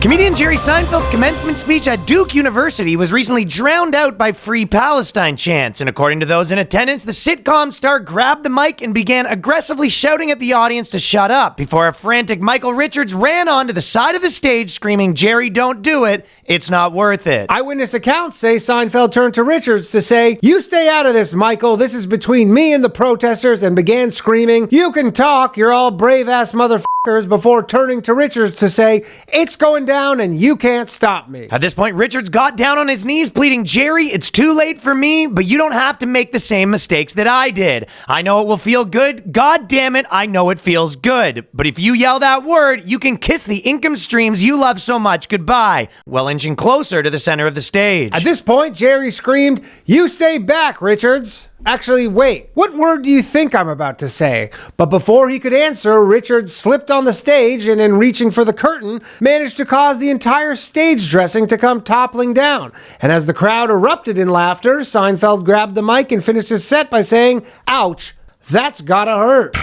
Comedian Jerry Seinfeld's commencement speech at Duke University was recently drowned out by Free Palestine chants, and according to those in attendance, the sitcom star grabbed the mic and began aggressively shouting at the audience to shut up before a frantic Michael Richards ran onto the side of the stage screaming, "Jerry, don't do it. It's not worth it." Eyewitness accounts say Seinfeld turned to Richards to say, "You stay out of this, Michael. This is between me and the protesters," and began screaming, "You can talk, you're all brave-ass motherfuckers," before turning to Richards to say, "It's going down and you can't stop me." At this point, Richards got down on his knees pleading, "Jerry, it's too late for me, but you don't have to make the same mistakes that I did. I know it will feel good. God damn it, I know it feels good. But if you yell that word, you can kiss the income streams you love so much goodbye," while inching closer to the center of the stage. At this point, Jerry screamed, "You stay back, Richards. Actually, wait, what word do you think I'm about to say?" But before he could answer, Richards slipped on the stage and in reaching for the curtain, managed to cause the entire stage dressing to come toppling down. And as the crowd erupted in laughter, Seinfeld grabbed the mic and finished his set by saying, "Ouch, that's gotta hurt."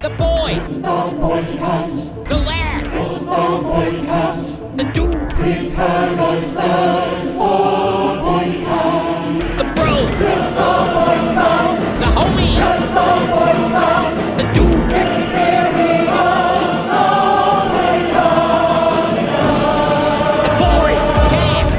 The boys! It's the BOYSCAST! The lads! It's the BOYSCAST! The dudes! Prepare yourself for BOYSCAST! The bros! It's the BOYSCAST! The homies! It's the BOYSCAST! The dudes! Experience the BOYSCAST!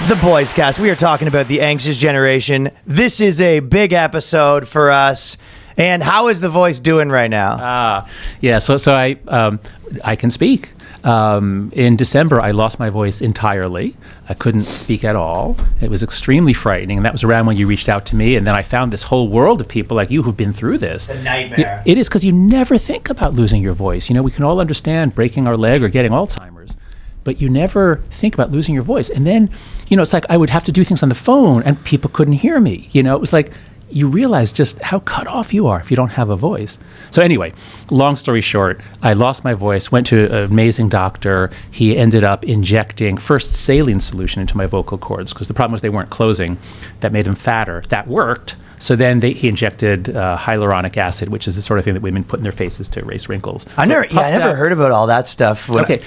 The BOYSCAST. We are talking about the anxious generation. This is a big episode for us. And how is the voice doing right now? So I can speak. In December, I lost my voice entirely. I couldn't speak at all. It was extremely frightening, and that was around when you reached out to me, and then I found this whole world of people like you who've been through this. It's a nightmare. It is, because you never think about losing your voice. You know, we can all understand breaking our leg or getting Alzheimer's, but you never think about losing your voice. And then, it's like I would have to do things on the phone, and people couldn't hear me. It was like, you realize just how cut off you are if you don't have a voice. So anyway, long story short, I lost my voice, went to an amazing doctor. He ended up injecting first saline solution into my vocal cords because the problem was they weren't closing. That made them fatter. That worked. So then he injected hyaluronic acid, which is the sort of thing that women put in their faces to erase wrinkles. I never heard about all that stuff. It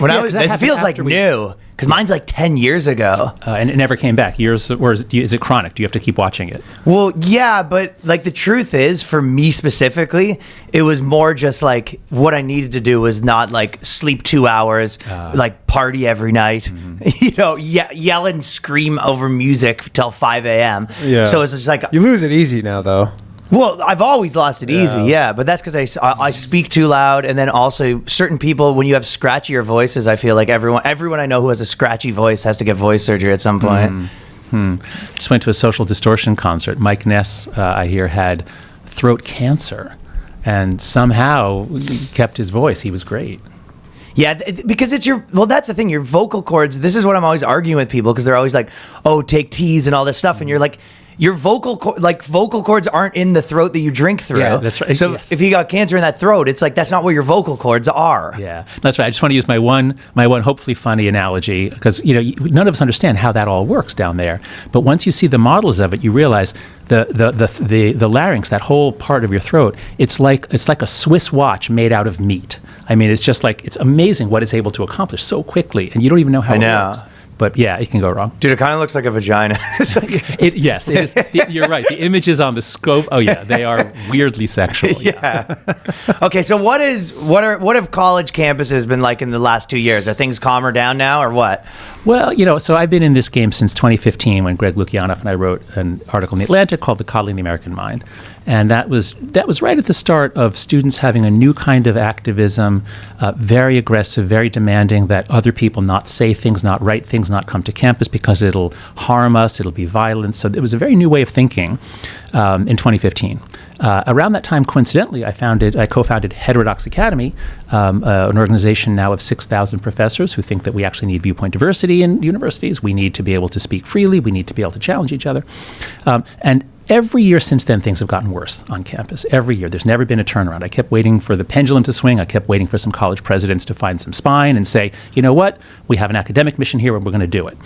feels like new, because mine's like 10 years ago. And it never came back. Years, or is it chronic? Do you have to keep watching it? Well, yeah, but like the truth is, for me specifically, it was more just like what I needed to do was not like sleep 2 hours, like party every night, yell and scream over music till 5 a.m. Yeah. So it's just like You lose it easy now, though. Well, I've always lost it easy, yeah, but that's because I speak too loud, and then also certain people, when you have scratchier voices, I feel like everyone I know who has a scratchy voice has to get voice surgery at some point. Just went to a Social Distortion concert. Mike Ness, I hear, had throat cancer, and somehow kept his voice. He was great. Yeah, because that's the thing, your vocal cords, this is what I'm always arguing with people, because they're always like, oh, take teas and all this stuff, and you're like, your vocal cords aren't in the throat that you drink through. Yeah, that's right. So yes. If you got cancer in that throat, it's like that's not where your vocal cords are. Yeah, that's right. I just want to use my one hopefully funny analogy, because none of us understand how that all works down there. But once you see the models of it, you realize the larynx, that whole part of your throat, it's like a Swiss watch made out of meat. I mean, it's just like, it's amazing what it's able to accomplish so quickly, and you don't even know how it works. But yeah, it can go wrong. Dude, it kind of looks like a vagina. Yes, it is. You're right. The images on the scope, oh yeah, they are weirdly sexual. Yeah. Okay, so what have college campuses been like in the last 2 years? Are things calmer down now, or what? Well, so I've been in this game since 2015 when Greg Lukianoff and I wrote an article in The Atlantic called "The Coddling the American Mind." And that was right at the start of students having a new kind of activism, very aggressive, very demanding that other people not say things, not write things, not come to campus because it'll harm us, it'll be violent. So it was a very new way of thinking in 2015. Around that time, coincidentally, I co-founded Heterodox Academy, an organization now of 6,000 professors who think that we actually need viewpoint diversity in universities. We need to be able to speak freely. We need to be able to challenge each other. every year since then, things have gotten worse on campus. Every year. There's never been a turnaround. I kept waiting for the pendulum to swing. I kept waiting for some college presidents to find some spine and say, you know what? We have an academic mission here and we're going to do it.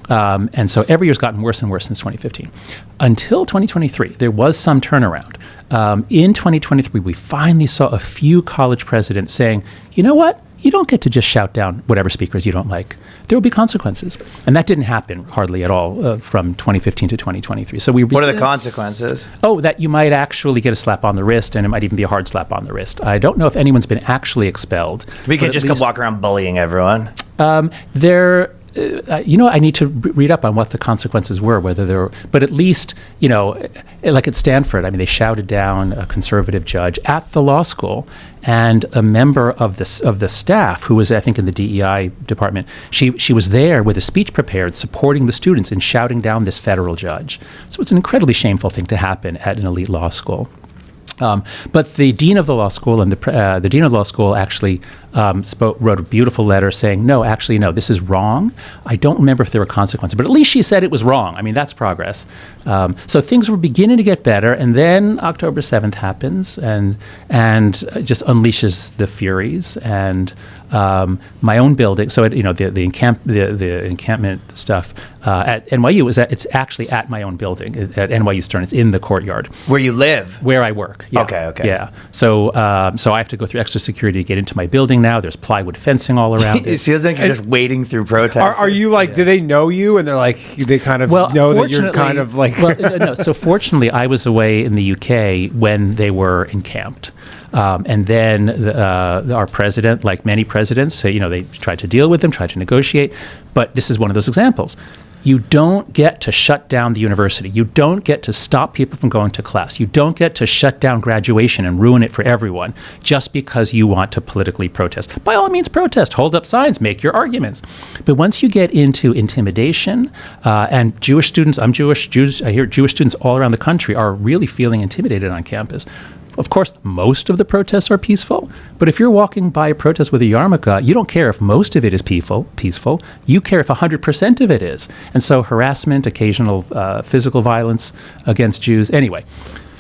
And so every year's gotten worse and worse since 2015. Until 2023, there was some turnaround. In 2023, we finally saw a few college presidents saying, you know what? You don't get to just shout down whatever speakers you don't like. There will be consequences. And that didn't happen hardly at all from 2015 to 2023. So what are the consequences? Oh, that you might actually get a slap on the wrist, and it might even be a hard slap on the wrist. I don't know if anyone's been actually expelled. We can just walk around bullying everyone. I need to read up on what the consequences were, whether there were, but at least, like at Stanford, they shouted down a conservative judge at the law school, and a member of the staff who was, I think, in the DEI department, she was there with a speech prepared supporting the students and shouting down this federal judge. So it's an incredibly shameful thing to happen at an elite law school. But the dean of the law school and the dean of the law school actually wrote a beautiful letter saying, no, this is wrong. I don't remember if there were consequences, but at least she said it was wrong. That's progress. So things were beginning to get better, and then October 7th happens and just unleashes the furies. And my own building, so the encampment stuff at NYU it's actually at my own building at NYU Stern. It's in the courtyard where you live, where I work. Yeah. Okay. Yeah. So I have to go through extra security to get into my building now. There's plywood fencing all around It feels like you're just wading through protests. Are you like? Do they know you? And they're like, they kind of know that you're kind of like. No. So fortunately, I was away in the UK when they were encamped. And then our president, like many presidents, they tried to deal with them, tried to negotiate. But this is one of those examples. You don't get to shut down the university. You don't get to stop people from going to class. You don't get to shut down graduation and ruin it for everyone just because you want to politically protest. By all means, protest, hold up signs, make your arguments. But once you get into intimidation, and Jewish students, I hear Jewish students all around the country are really feeling intimidated on campus. Of course, most of the protests are peaceful, but if you're walking by a protest with a yarmulke, you don't care if most of it is peaceful. You care if 100% of it is. And so harassment, occasional physical violence against Jews. Anyway,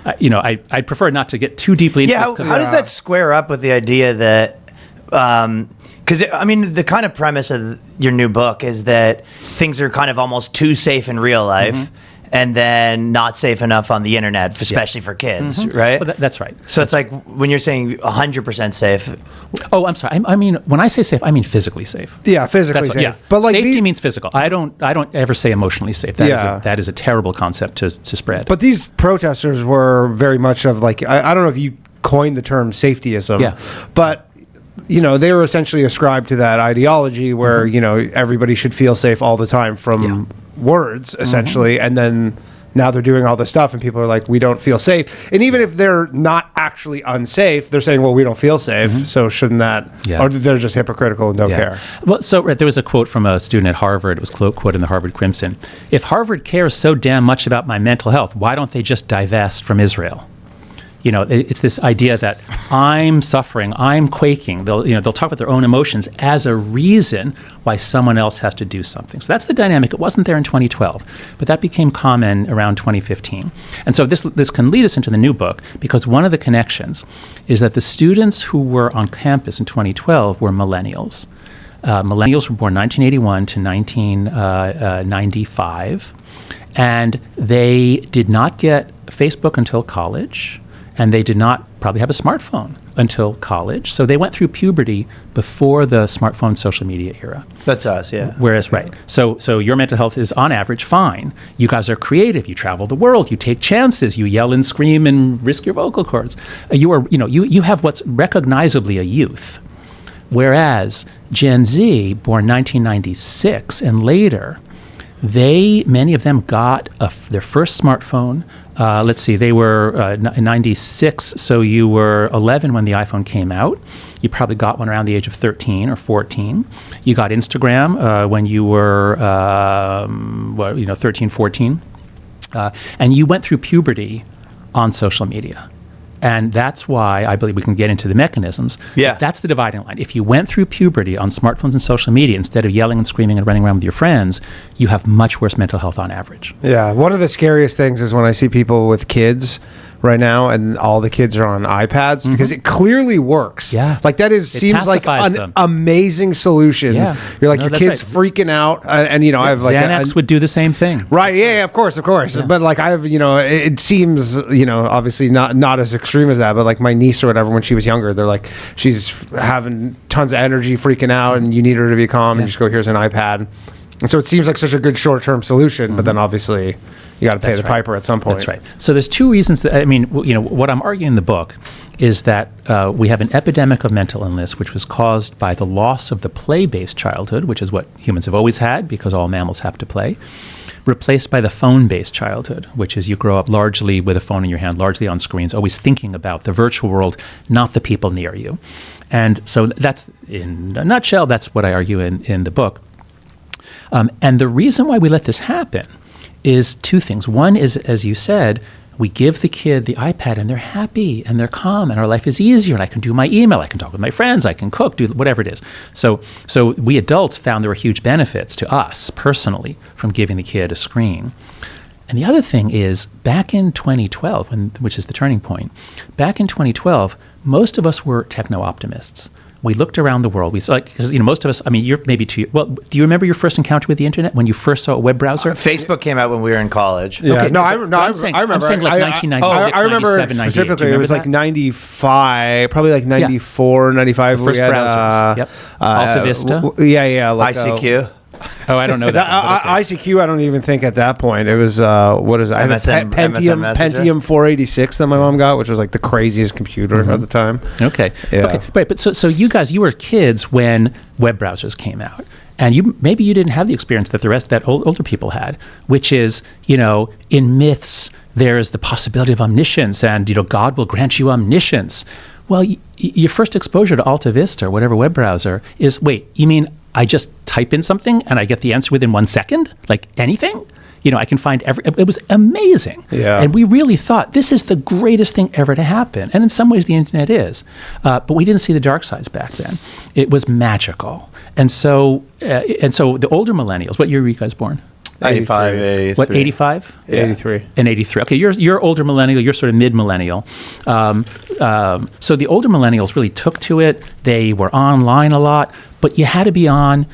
I'd prefer not to get too deeply into this. How does that square up with the idea that, because, the kind of premise of your new book is that things are kind of almost too safe in real life. Mm-hmm. And then not safe enough on the internet, especially for kids, right? Well, that's right. So it's like when you're saying 100% safe. Oh, I'm sorry. When I say safe, I mean physically safe. Yeah, physically safe. Yeah. But like safety means physical. I don't ever say emotionally safe. That is a terrible concept to spread. But these protesters were very much of like, I don't know if you coined the term safetyism, but they were essentially ascribed to that ideology where, everybody should feel safe all the time from words, essentially. And then now they're doing all this stuff and people are like, we don't feel safe. And even if they're not actually unsafe, they're saying, well, we don't feel safe. So shouldn't that, or they're just hypocritical and don't care. Well, so there was a quote from a student at Harvard. It was quote in the Harvard Crimson. If Harvard cares so damn much about my mental health, why don't they just divest from Israel? It's this idea that I'm suffering, I'm quaking. They'll talk about their own emotions as a reason why someone else has to do something. So that's the dynamic. It wasn't there in 2012, but that became common around 2015. And so this can lead us into the new book because one of the connections is that the students who were on campus in 2012 were millennials. Millennials were born 1981 to 1995, and they did not get Facebook until college. And they did not probably have a smartphone until college. So they went through puberty before the smartphone social media era. That's us, yeah. Right. So your mental health is on average fine. You guys are creative. You travel the world. You take chances. You yell and scream and risk your vocal cords. You have what's recognizably a youth. Whereas Gen Z, born 1996 and later, many of them got their first smartphone. Let's see, they were 96, so you were 11 when the iPhone came out. You probably got one around the age of 13 or 14. You got Instagram when you were 13, 14. And you went through puberty on social media. And that's why I believe we can get into the mechanisms. Yeah. That's the dividing line. If you went through puberty on smartphones and social media instead of yelling and screaming and running around with your friends, you have much worse mental health on average. Yeah, one of the scariest things is when I see people with kids right now and all the kids are on iPads because it clearly works. Yeah. Like that seems like pacifies an them. amazing solution. Yeah. You're like, No, your that's kid's right. freaking out and I have like Xanax would do the same thing. Right, yeah, of course. Yeah. But like I have, it seems, obviously not as extreme as that, but like my niece or whatever, when she was younger, they're like, she's having tons of energy, freaking out, and you need her to be calm, and you just go, here's an iPad. And so it seems like such a good short-term solution, but then obviously you got to pay the piper at some point. That's right. So there's two reasons that, what I'm arguing in the book is that we have an epidemic of mental illness, which was caused by the loss of the play-based childhood, which is what humans have always had because all mammals have to play, replaced by the phone-based childhood, which is you grow up largely with a phone in your hand, largely on screens, always thinking about the virtual world, not the people near you. And so that's, in a nutshell, that's what I argue in the book. And the reason why we let this happen is two things. One is, as you said, we give the kid the iPad and they're happy and they're calm and our life is easier and I can do my email, I can talk with my friends, I can cook, do whatever it is. So we adults found there were huge benefits to us personally from giving the kid a screen. And the other thing is, back in 2012, which is the turning point, back in 2012, most of us were techno-optimists. We looked around the world. We saw, because most of us. I mean, you're maybe too. Well, do you remember your first encounter with the internet when you first saw a web browser? Facebook came out when we were in college. Yeah, Okay, I remember. I'm saying like 1996, I remember 97, 98. specifically. Do you It was like that? 95, probably like 94, 95. The first we had, browsers. Yep. Alta Vista. Yeah. Like, ICQ. Oh, I don't know that. But okay. ICQ, I don't even think at that point. It was, what is it? I had a MSN Pentium 486 that my mom got, which was like the craziest computer at the time. Okay. Yeah. Okay. Right. But so you guys, you were kids when web browsers came out. And maybe you didn't have the experience that older people had, which is, in myths, there's the possibility of omniscience and, God will grant you omniscience. Well, your first exposure to Alta Vista or whatever web browser is, wait, you mean I just type in something and I get the answer within 1 second? Like anything? I can find it was amazing. Yeah. And we really thought this is the greatest thing ever to happen. And in some ways the internet is. But we didn't see the dark sides back then. It was magical. And so the older millennials, what year were you guys born? 85, 83. What, 85? Yeah. 83. And 83. Okay, you're older millennial, you're sort of mid-millennial. So the older millennials really took to it. They were online a lot, but you had to be on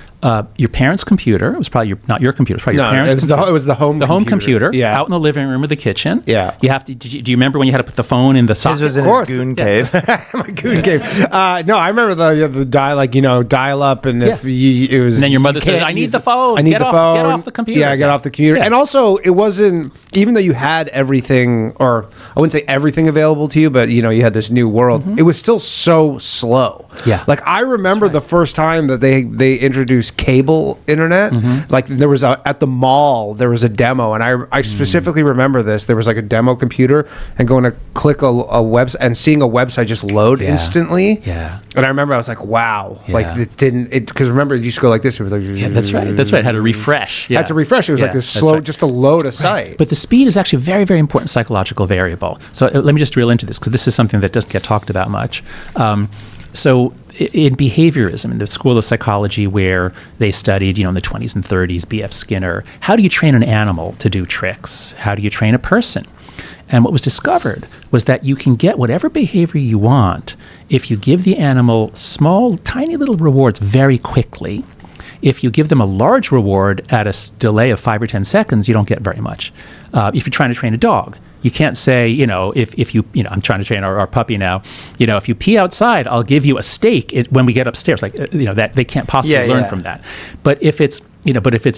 your parents' computer. It was probably not your computer. It was probably your parents' computer. It was the home The home computer, Yeah. out in the living room or the kitchen. Yeah. You have to. Do you remember when you had to put the phone in the socket? His was in his goon cave. My goon cave. No, I remember the dial up, and if it was. And then your mother you says, can't "I need use the phone. I need Get the off- phone. get off the computer." Yeah, get off the computer. Yeah. And also, it wasn't, even though you had everything, or I wouldn't say everything available to you, but you had this new world. It was still so slow. Yeah. Like I remember the first time that they introduced cable internet. Like there was at the mall there was a demo, and I specifically remember this. There was like a demo computer, and going to click a website and seeing a website just load instantly. Yeah. And I remember I was like, wow. Yeah. Like it didn't. Because remember it used to go like this. It was like Yeah, that's right. That's right. Had to refresh. Yeah. Had to refresh. It was like this that's slow, right. just to load a site. But the speed is actually a very, very important psychological variable. So let me just drill into this because this is something that doesn't get talked about much. So in behaviorism, in the school of psychology where they studied, in the 20s and 30s, B.F. Skinner, how do you train an animal to do tricks? How do you train a person? And what was discovered was that you can get whatever behavior you want if you give the animal small, tiny little rewards very quickly. If you give them a large reward at a delay of 5 or 10 seconds, you don't get very much. If you're trying to train a dog, you can't say, if you, I'm trying to train our puppy now, if you pee outside, I'll give you a steak when we get upstairs. Like, that they can't possibly learn from that. But if it's,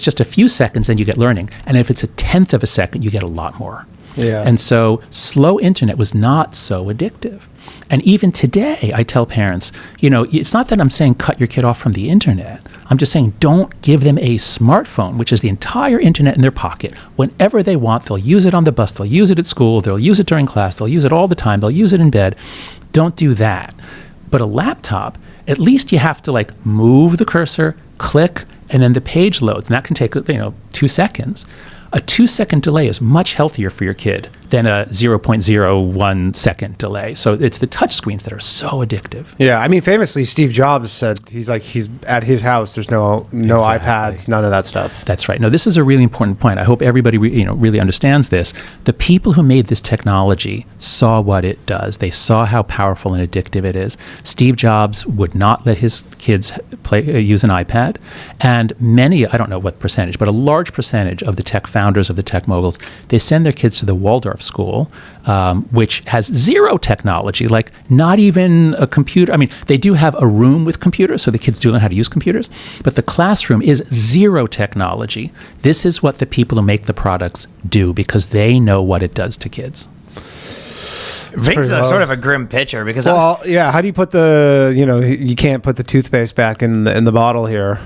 just a few seconds, then you get learning. And if it's a tenth of a second, you get a lot more. Yeah. And so slow internet was not so addictive. And even today, I tell parents, it's not that I'm saying cut your kid off from the internet. I'm just saying don't give them a smartphone, which is the entire internet in their pocket. Whenever they want, they'll use it on the bus, they'll use it at school, they'll use it during class, they'll use it all the time, they'll use it in bed. Don't do that. But a laptop, at least you have to move the cursor, click, and then the page loads. And that can take, 2 seconds. A 2-second delay is much healthier for your kid than a 0.01 second delay. So it's the touch screens that are so addictive. Yeah, I mean, famously, Steve Jobs said he's at his house. There's no iPads, none of that stuff. That's right. No, this is a really important point. I hope everybody really understands this. The people who made this technology saw what it does. They saw how powerful and addictive it is. Steve Jobs would not let his kids use an iPad, and many, I don't know what percentage, but a large percentage of the tech founders, of the tech moguls, they send their kids to the Waldorf school, which has zero technology, like not even a computer. I mean, they do have a room with computers, so the kids do learn how to use computers, but the classroom is zero technology. This is what the people who make the products do because they know what it does to kids. It makes sort of a grim picture because yeah. How do you put you can't put the toothpaste back in the bottle here.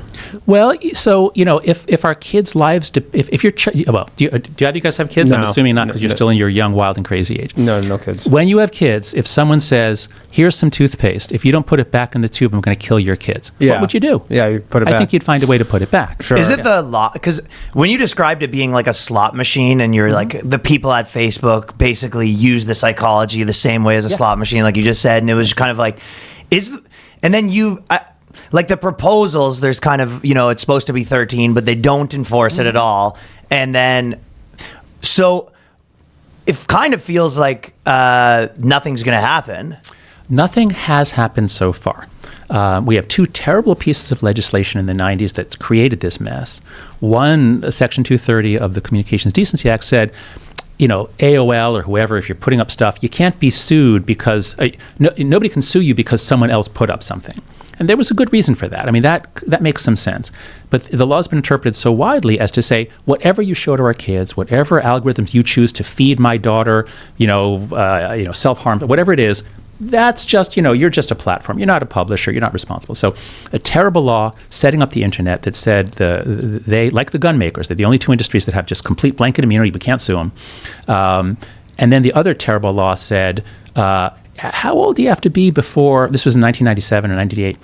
Well, so if our kids' lives, if you're, do you guys have kids? No. I'm assuming not because you're still in your young, wild, and crazy age. No kids. When you have kids, if someone says, "Here's some toothpaste. If you don't put it back in the tube, I'm going to kill your kids." What would you do? Yeah, you put it back. I think you'd find a way to put it back. Sure. Is it the law? Because when you described it being like a slot machine, and you're like the people at Facebook basically use the psychology the same way as a slot machine, like you just said, and it was kind of like, and then like the proposals, there's kind of, it's supposed to be 13, but they don't enforce it at all. And then, so it kind of feels like nothing's going to happen. Nothing has happened so far. We have two terrible pieces of legislation in the 90s that created this mess. One, Section 230 of the Communications Decency Act said, AOL or whoever, if you're putting up stuff, you can't be sued because nobody can sue you because someone else put up something. And there was a good reason for that. I mean, that makes some sense. But the law has been interpreted so widely as to say, whatever you show to our kids, whatever algorithms you choose to feed my daughter, self-harm, whatever it is, that's just, you're just a platform. You're not a publisher. You're not responsible. So a terrible law setting up the internet that said they, like the gun makers, they're the only two industries that have just complete blanket immunity. We can't sue them. And then the other terrible law said, how old do you have to be before, this was in 1997 or 1998,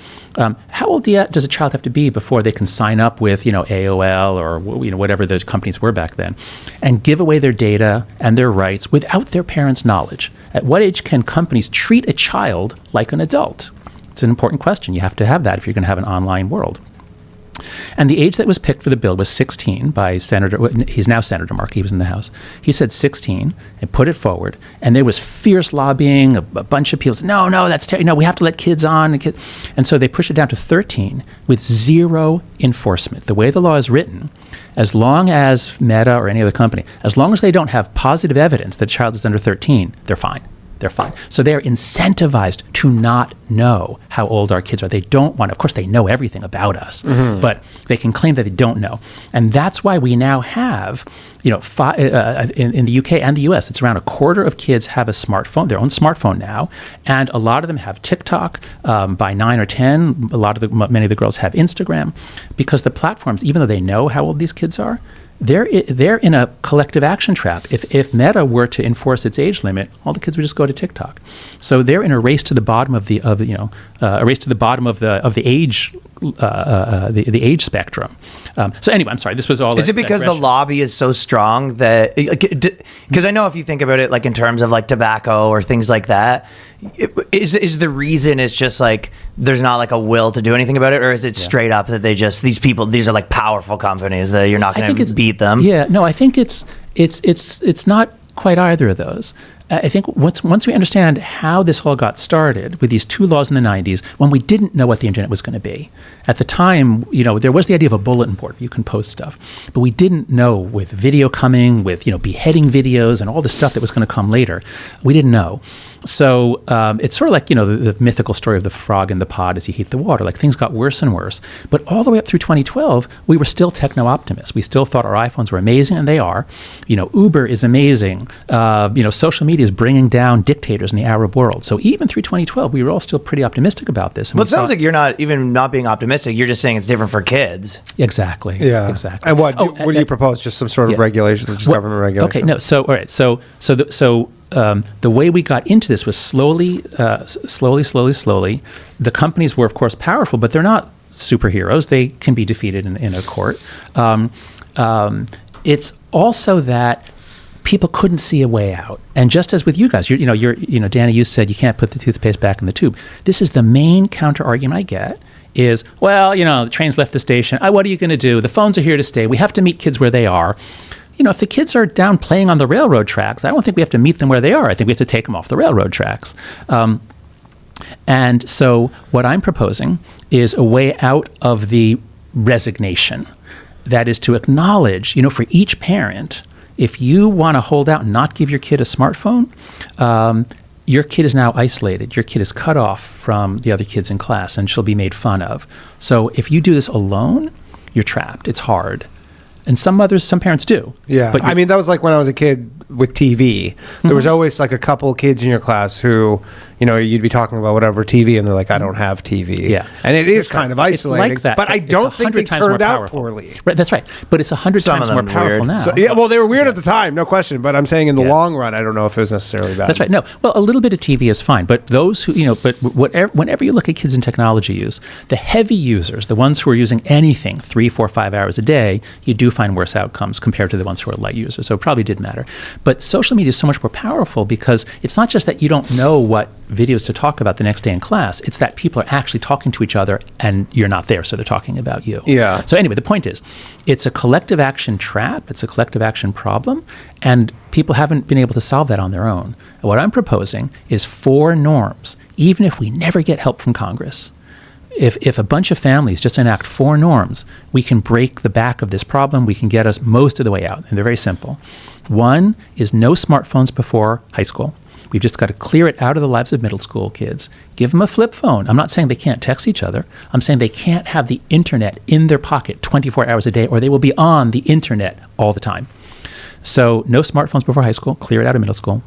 how old does a child have to be before they can sign up with, AOL or whatever the companies were back then, and give away their data and their rights without their parents' knowledge? At what age can companies treat a child like an adult? It's an important question. You have to have that if you're going to have an online world. And the age that was picked for the bill was 16 by he's now Senator Markey, he was in the House. He said 16 and put it forward. And there was fierce lobbying, a bunch of people said, no, that's terrible. No, we have to let kids on. And so they pushed it down to 13 with zero enforcement. The way the law is written, as long as Meta or any other company, as long as they don't have positive evidence that a child is under 13, they're fine. They're fine. So they're incentivized to not know how old our kids are. They don't want to. Of course, they know everything about us, but they can claim that they don't know. And that's why we now have, in the UK and the US, it's around a quarter of kids have a smartphone, their own smartphone now, and a lot of them have TikTok. By 9 or 10, many of the girls have Instagram, because the platforms, even though they know how old these kids are, they're in a collective action trap. If Meta were to enforce its age limit, all the kids would just go to TikTok. So they're in a race to the bottom of the age spectrum. So anyway, I'm sorry. This was all. Is it because the lobby is so strong that? Because I know if you think about it, like in terms of like tobacco or things like that, is the reason it's just like there's not like a will to do anything about it, or is it straight up that these are like powerful companies that you're not going to beat them? Yeah, no, I think it's not quite either of those. I think once we understand how this all got started with these two laws in the 90s, when we didn't know what the internet was going to be. At the time, there was the idea of a bulletin board. You can post stuff. But we didn't know with video coming, with, beheading videos and all the stuff that was going to come later. We didn't know. So it's sort of like, the mythical story of the frog in the pot as you heat the water. Like things got worse and worse. But all the way up through 2012, we were still techno-optimists. We still thought our iPhones were amazing, and they are. Uber is amazing. Social media is bringing down dictators in the Arab world. So even through 2012, we were all still pretty optimistic about this. Well, it sounds like you're not being optimistic. You're just saying it's different for kids. Exactly. Yeah. Exactly. And what do you propose? Just some sort of regulations, just government regulation? Okay. No. So all right. So the way we got into this was slowly. The companies were, of course, powerful, but they're not superheroes. They can be defeated in a court. It's also that people couldn't see a way out. And just as with you guys, Danny, you said you can't put the toothpaste back in the tube. This is the main counter argument I get is, well, the train's left the station. What are you going to do? The phones are here to stay. We have to meet kids where they are. If the kids are down playing on the railroad tracks, I don't think we have to meet them where they are. I think we have to take them off the railroad tracks. And so what I'm proposing is a way out of the resignation. That is to acknowledge, for each parent, if you want to hold out and not give your kid a smartphone, your kid is now isolated. Your kid is cut off from the other kids in class, and she'll be made fun of. So if you do this alone, you're trapped. It's hard. And some parents do. Yeah. But that was like when I was a kid with TV. There was always like a couple kids in your class who, you'd be talking about whatever TV, and they're like, I don't have TV. Yeah. And it is kind of isolating. It's like that. But I don't think they turned out powerful. poorly. Right, that's right. But it's 100 Some times of more them powerful weird. now. So, yeah, well, they were weird at the time, no question. But I'm saying in the long run, I don't know if it was necessarily bad. That's right. No, well, a little bit of TV is fine. But those who, whenever you look at kids in technology use, the heavy users, the ones who are using anything 3, 4, 5 hours a day, you do find worse outcomes compared to the ones who are light users. So it probably did matter. But social media is so much more powerful because it's not just that you don't know what videos to talk about the next day in class. It's that people are actually talking to each other and you're not there, so they're talking about you. Yeah. So anyway, the point is, it's a collective action trap. It's a collective action problem. And people haven't been able to solve that on their own. And what I'm proposing is 4 norms, even if we never get help from Congress. If a bunch of families just enact 4 norms, we can break the back of this problem. We can get us most of the way out. And they're very simple. 1 is no smartphones before high school. We've just got to clear it out of the lives of middle school kids. Give them a flip phone. I'm not saying they can't text each other. I'm saying they can't have the internet in their pocket 24 hours a day, or they will be on the internet all the time. So no smartphones before high school. Clear it out of middle school.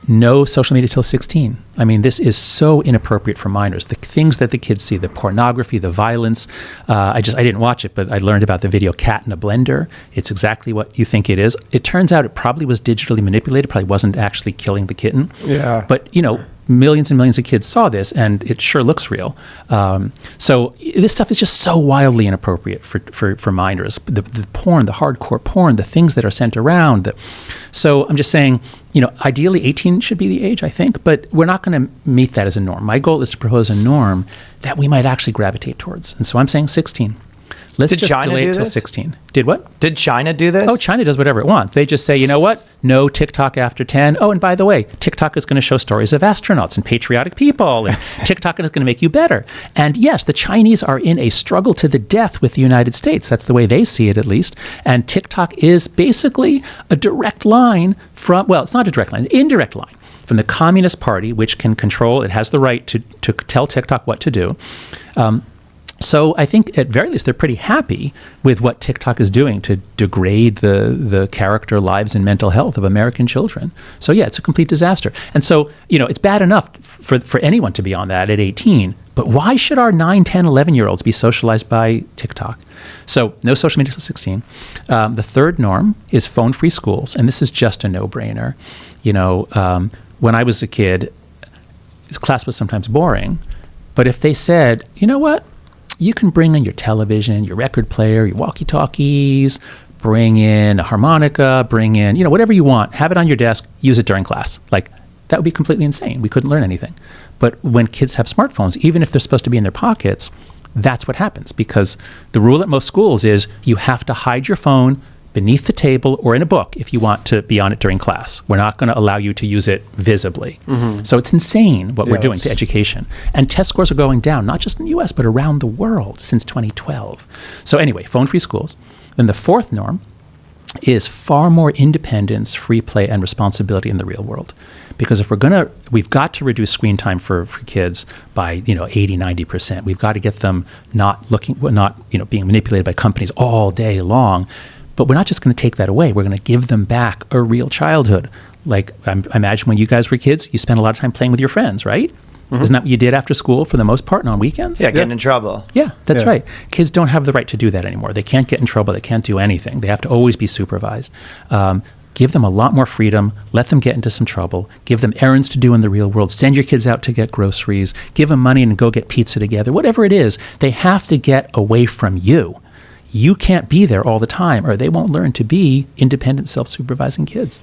No social media till 16. I mean, this is so inappropriate for minors. The things that the kids see, the pornography, the violence. I didn't watch it, but I learned about the video Cat in a Blender. It's exactly what you think it is. It turns out it probably was digitally manipulated, probably wasn't actually killing the kitten. Yeah. But, millions and millions of kids saw this, and it sure looks real. So this stuff is just so wildly inappropriate for minors. The porn, the hardcore porn, the things that are sent around. So I'm just saying, ideally 18 should be the age, I think, but we're not going to meet that as a norm. My goal is to propose a norm that we might actually gravitate towards. And so I'm saying 16. Let's Did just China delay do it till this? 16. Did what? Did China do this? Oh, China does whatever it wants. They just say, you know what? No TikTok after 10. Oh, and by the way, TikTok is going to show stories of astronauts and patriotic people, and TikTok is going to make you better. And yes, the Chinese are in a struggle to the death with the United States. That's the way they see it, at least. And TikTok is basically a direct line from, well, it's not a direct line, an indirect line from the Communist Party, which can control, it has the right to tell TikTok what to do. So I think at very least they're pretty happy with what TikTok is doing to degrade the character, lives, and mental health of American children. So yeah, it's a complete disaster. And so, it's bad enough for anyone to be on that at 18, but why should our 9, 10, 11-year-olds be socialized by TikTok? So no social media till 16. The third norm is phone-free schools, and this is just a no-brainer. When I was a kid, class was sometimes boring, but if they said, you know what? You can bring in your television, your record player, your walkie-talkies, bring in a harmonica, bring in, whatever you want, have it on your desk, use it during class. Like, that would be completely insane. We couldn't learn anything. But when kids have smartphones, even if they're supposed to be in their pockets, that's what happens, because the rule at most schools is you have to hide your phone beneath the table or in a book if you want to be on it during class. We're not going to allow you to use it visibly. Mm-hmm. So it's insane what we're doing to education. And test scores are going down, not just in the US, but around the world since 2012. So anyway, phone-free schools. Then the fourth norm is far more independence, free play, and responsibility in the real world. Because if we've got to reduce screen time for kids by 80, 90%. We've got to get them not being manipulated by companies all day long. But we're not just going to take that away. We're going to give them back a real childhood. Like, I imagine when you guys were kids, you spent a lot of time playing with your friends, right? Mm-hmm. Isn't that what you did after school for the most part and on weekends? Yeah, getting in trouble. Yeah, that's right. Kids don't have the right to do that anymore. They can't get in trouble. They can't do anything. They have to always be supervised. Give them a lot more freedom. Let them get into some trouble. Give them errands to do in the real world. Send your kids out to get groceries. Give them money and go get pizza together. Whatever it is, they have to get away from you. you can't be there all the time, or they won't learn to be independent, self-supervising kids.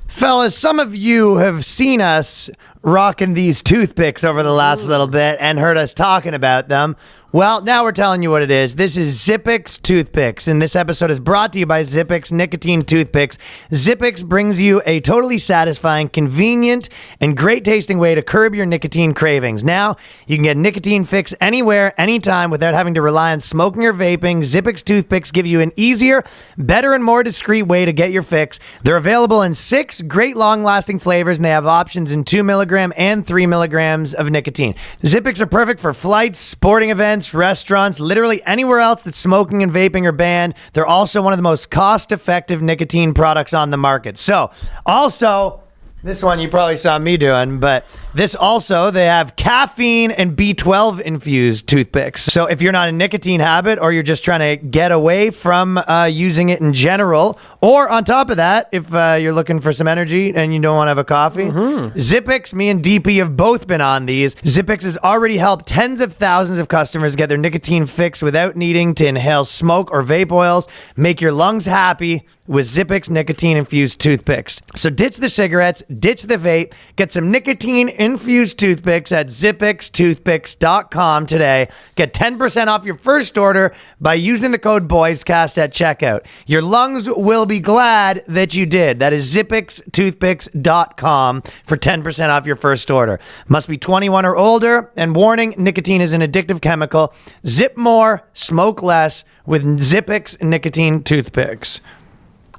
Fellas, some of you have seen us rocking these toothpicks over the last little bit and heard us talking about them. Well, now we're telling you what it is. This is Zippix Toothpicks, and this episode is brought to you by Zippix Nicotine Toothpicks. Zippix brings you a totally satisfying, convenient, and great-tasting way to curb your nicotine cravings. Now, you can get nicotine fix anywhere, anytime, without having to rely on smoking or vaping. Zippix Toothpicks give you an easier, better, and more discreet way to get your fix. They're available in 6 great long-lasting flavors, and they have options in 2 milligram and 3 milligrams of nicotine. Zippix are perfect for flights, sporting events, restaurants, literally anywhere else that smoking and vaping are banned. They're also one of the most cost-effective nicotine products on the market. So, also, this one you probably saw me doing, but this also, they have caffeine and B12 infused toothpicks. So if you're not a nicotine habit, or you're just trying to get away from using it in general, or on top of that, if you're looking for some energy and you don't want to have a coffee, Zippix, me and DP have both been on these. Zippix has already helped tens of thousands of customers get their nicotine fix without needing to inhale smoke or vape oils. Make your lungs happy with Zippix nicotine-infused toothpicks. So ditch the cigarettes, ditch the vape, get some nicotine-infused toothpicks at zippixtoothpicks.com today. Get 10% off your first order by using the code BOYSCAST at checkout. Your lungs will be glad that you did. That is zippixtoothpicks.com for 10% off your first order. Must be 21 or older, and warning, nicotine is an addictive chemical. Zip more, smoke less with Zippix nicotine toothpicks.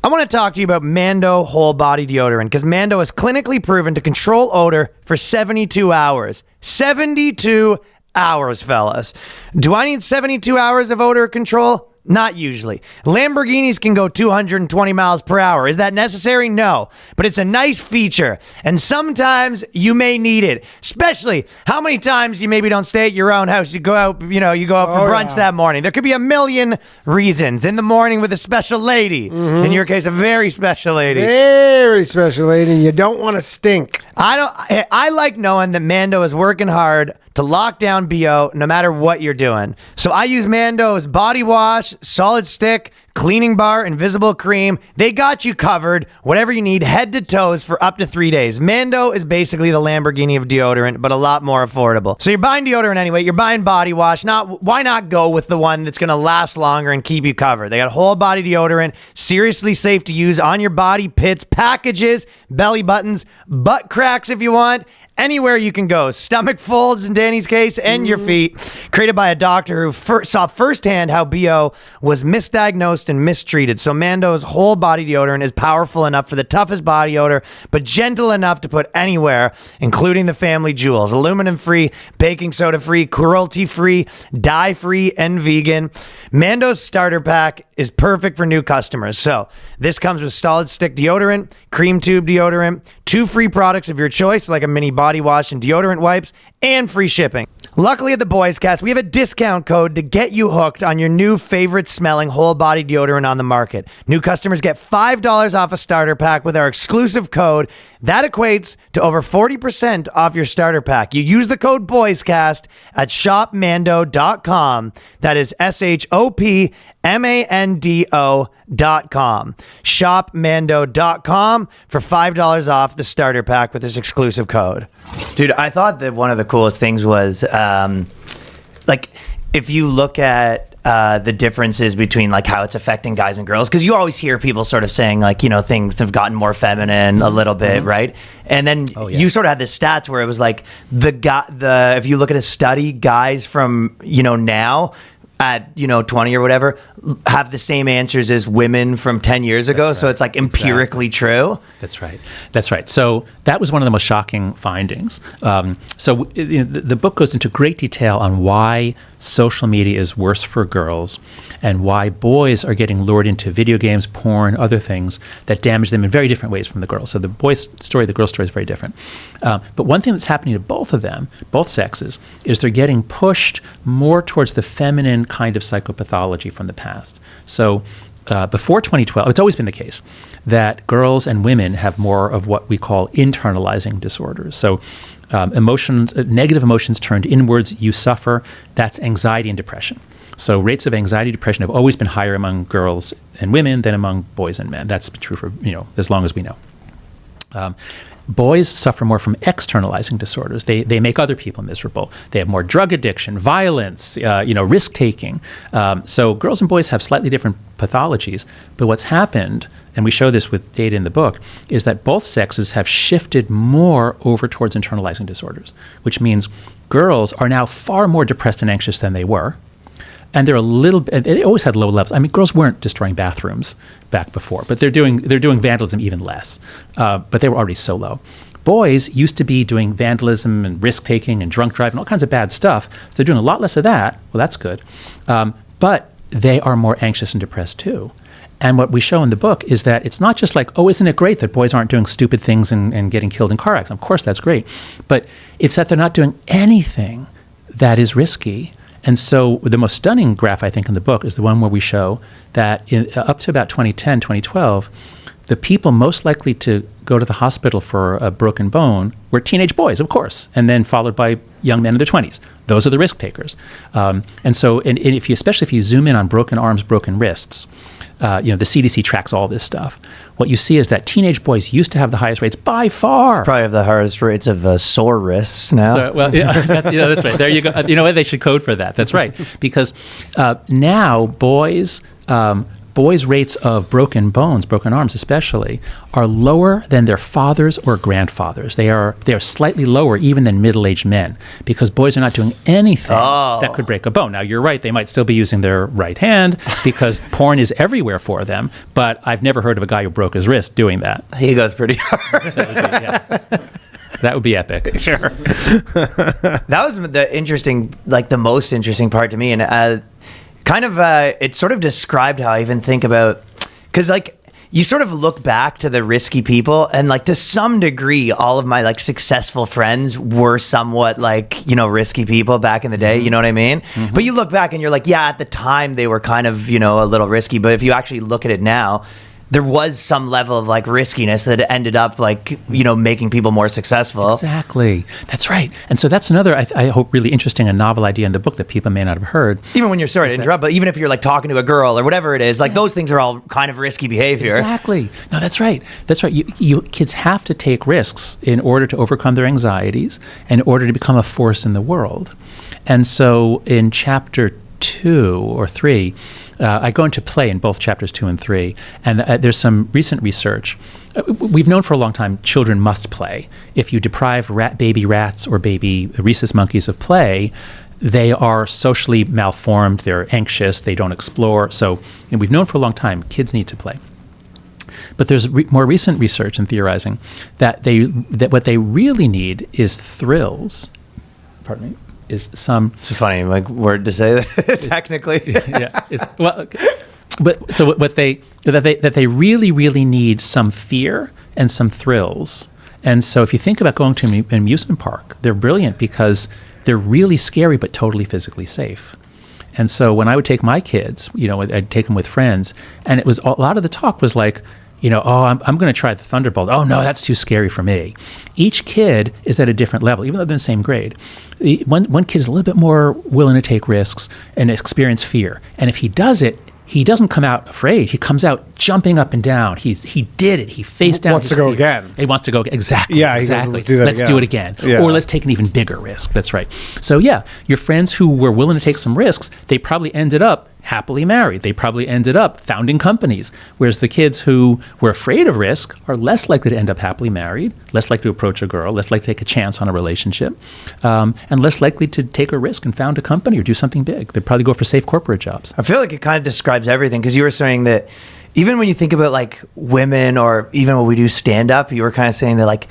I want to talk to you about Mando whole body deodorant, because Mando is clinically proven to control odor for 72 hours. 72 hours, fellas. Do I need 72 hours of odor control? Not usually. Lamborghinis can go 220 miles per hour. Is that necessary? No. But it's a nice feature, and sometimes you may need it. Especially, how many times you maybe don't stay at your own house, you go out, for brunch that morning. There could be a million reasons. In the morning with a special lady. In your case, a very special lady. Very special lady, and you don't want to stink. I like knowing that Mando is working hard to lock down BO no matter what you're doing. So I use Mando's body wash, solid stick, cleaning bar, invisible cream. They got you covered, whatever you need, head to toes for up to 3 days. Mando is basically the Lamborghini of deodorant, but a lot more affordable. So you're buying deodorant anyway, you're buying body wash. Why not go with the one that's going to last longer and keep you covered? They got whole body deodorant, seriously safe to use on your body, pits, packages, belly buttons, butt cracks if you want, anywhere you can go. Stomach folds in Danny's case, and your feet. Created by a doctor who saw firsthand how BO was misdiagnosed and mistreated. So Mando's whole body deodorant is powerful enough for the toughest body odor, but gentle enough to put anywhere, including the family jewels. Aluminum-free, baking soda-free, cruelty-free, dye-free, and vegan. Mando's starter pack is perfect for new customers. So this comes with solid stick deodorant, cream tube deodorant, 2 free products of your choice, like a mini body wash and deodorant wipes, and free shipping. Luckily at the BOYSCAST, we have a discount code to get you hooked on your new favorite smelling whole body deodorant on the market. New customers get $5 off a starter pack with our exclusive code. That equates to over 40% off your starter pack. You use the code BOYSCAST at shopmando.com. That is shopmando.com. Shopmando.com for $5 off the starter pack with this exclusive code. Dude, I thought that one of the coolest things was, if you look at the differences between how it's affecting guys and girls, because you always hear people sort of saying things have gotten more feminine a little bit, right? And then you sort of had this stats where it was if you look at a study, guys from now at 20 or whatever have the same answers as women from 10 years ago. That's right. So it's empirically true. That's right. So that was one of the most shocking findings. The book goes into great detail on why social media is worse for girls and why boys are getting lured into video games, porn, other things that damage them in very different ways from the girls. So the boy's story, the girl's story is very different. But one thing that's happening to both of them, both sexes, is they're getting pushed more towards the feminine kind of psychopathology from the past. So before 2012, it's always been the case that girls and women have more of what we call internalizing disorders. So negative emotions turned inwards, you suffer. That's anxiety and depression. So rates of anxiety, depression have always been higher among girls and women than among boys and men. That's true for, as long as we know. Boys suffer more from externalizing disorders. They make other people miserable. They have more drug addiction, violence, risk taking. So girls and boys have slightly different pathologies. But what's happened, and we show this with data in the book, is that both sexes have shifted more over towards internalizing disorders, which means girls are now far more depressed and anxious than they were. And they always had low levels. I mean, girls weren't destroying bathrooms back before, but they're doing vandalism even less. But they were already so low. Boys used to be doing vandalism and risk taking and drunk driving, all kinds of bad stuff. So they're doing a lot less of that. Well, that's good. But they are more anxious and depressed too. And what we show in the book is that it's not just like, oh, isn't it great that boys aren't doing stupid things and getting killed in car accidents? Of course, that's great. But it's that they're not doing anything that is risky. And so the most stunning graph, I think, in the book is the one where we show that up to about 2010, 2012, the people most likely to go to the hospital for a broken bone were teenage boys, of course, and then followed by young men in their 20s. Those are the risk takers. And especially if you zoom in on broken arms, broken wrists, the CDC tracks all this stuff. What you see is that teenage boys used to have the highest rates by far. Probably have the highest rates of sore wrists now. So, that's right. There you go. You know what? They should code for that. That's right. Because now boys' rates of broken bones, broken arms especially, are lower than their fathers or grandfathers. They are slightly lower even than middle-aged men, because boys are not doing anything that could break a bone. Now, you're right. They might still be using their right hand because porn is everywhere for them, but I've never heard of a guy who broke his wrist doing that. He goes pretty hard. That would be epic. Sure. That was the interesting, like the most interesting part to me. And it sort of described how I even think about, because like you sort of look back to the risky people, and like to some degree, all of my like successful friends were somewhat like, risky people back in the day. You know what I mean? Mm-hmm. But you look back and you're like, yeah, at the time they were kind of, a little risky. But if you actually look at it now, there was some level of like riskiness that ended up like, making people more successful. Exactly. That's right. And so that's another, I hope, really interesting and novel idea in the book that people may not have heard. Even when you're sorry to interrupt, but even if you're like talking to a girl or whatever it is, like those things are all kind of risky behavior. Exactly. No, that's right. That's right. You kids have to take risks in order to overcome their anxieties, in order to become a force in the world. And so in chapter 2 or 3, I go into play in both chapters 2 and 3, and there's some recent research. We've known for a long time children must play. If you deprive baby rats or baby rhesus monkeys of play, they are socially malformed, they're anxious, they don't explore. So we've known for a long time kids need to play. But there's more recent research and theorizing that what they really need is thrills. Pardon me. Is some. It's a funny word to say that technically. Yeah. But so what they really, really need some fear and some thrills. And so if you think about going to an amusement park, they're brilliant because they're really scary but totally physically safe. And so when I would take my kids, I'd take them with friends, and it was a lot of the talk was like, I'm going to try the Thunderbolt. Oh, no, that's too scary for me. Each kid is at a different level, even though they're in the same grade. One kid is a little bit more willing to take risks and experience fear. And if he does it, he doesn't come out afraid. He comes out jumping up and down. He did it. He faced down. Wants to go again. He wants to go again. Exactly. Yeah, exactly. Let's do that Let's again. do it again. Yeah. Or let's take an even bigger risk. That's right. So yeah, your friends who were willing to take some risks, they probably ended up happily married. They probably ended up founding companies. Whereas the kids who were afraid of risk are less likely to end up happily married, less likely to approach a girl, less likely to take a chance on a relationship, and less likely to take a risk and found a company or do something big. They'd probably go for safe corporate jobs. I feel like it kind of describes everything, because you were saying that even when you think about like women, or even when we do stand up, you were kind of saying that like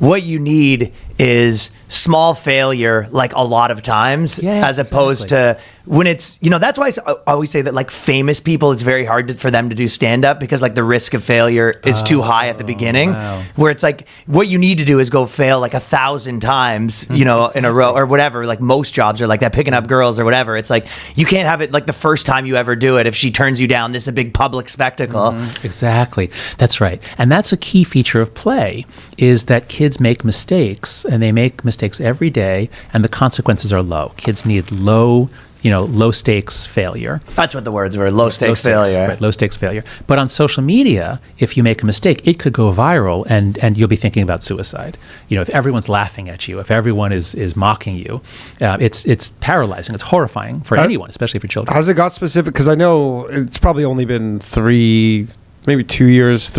what you need is small failure, like a lot of times, as opposed to when it's, that's why I always say that like famous people, it's very hard for them to do stand up, because like the risk of failure is too high at the beginning, where it's like what you need to do is go fail like 1,000 times, in a row or whatever. Like most jobs are like that, picking up girls or whatever. It's like, you can't have it like the first time you ever do it. If she turns you down, this is a big public spectacle. Exactly. That's right. And that's a key feature of play, is that kids make mistakes, and they make mistakes every day, and the consequences are low. Kids need low low stakes failure. That's what the words were, low stakes failure. Right, low stakes failure. But on social media, if you make a mistake, it could go viral and you'll be thinking about suicide. If everyone's laughing at you, if everyone is mocking you, it's paralyzing. It's horrifying for anyone, especially for children. Has it got specific? Because I know it's probably only been 3 years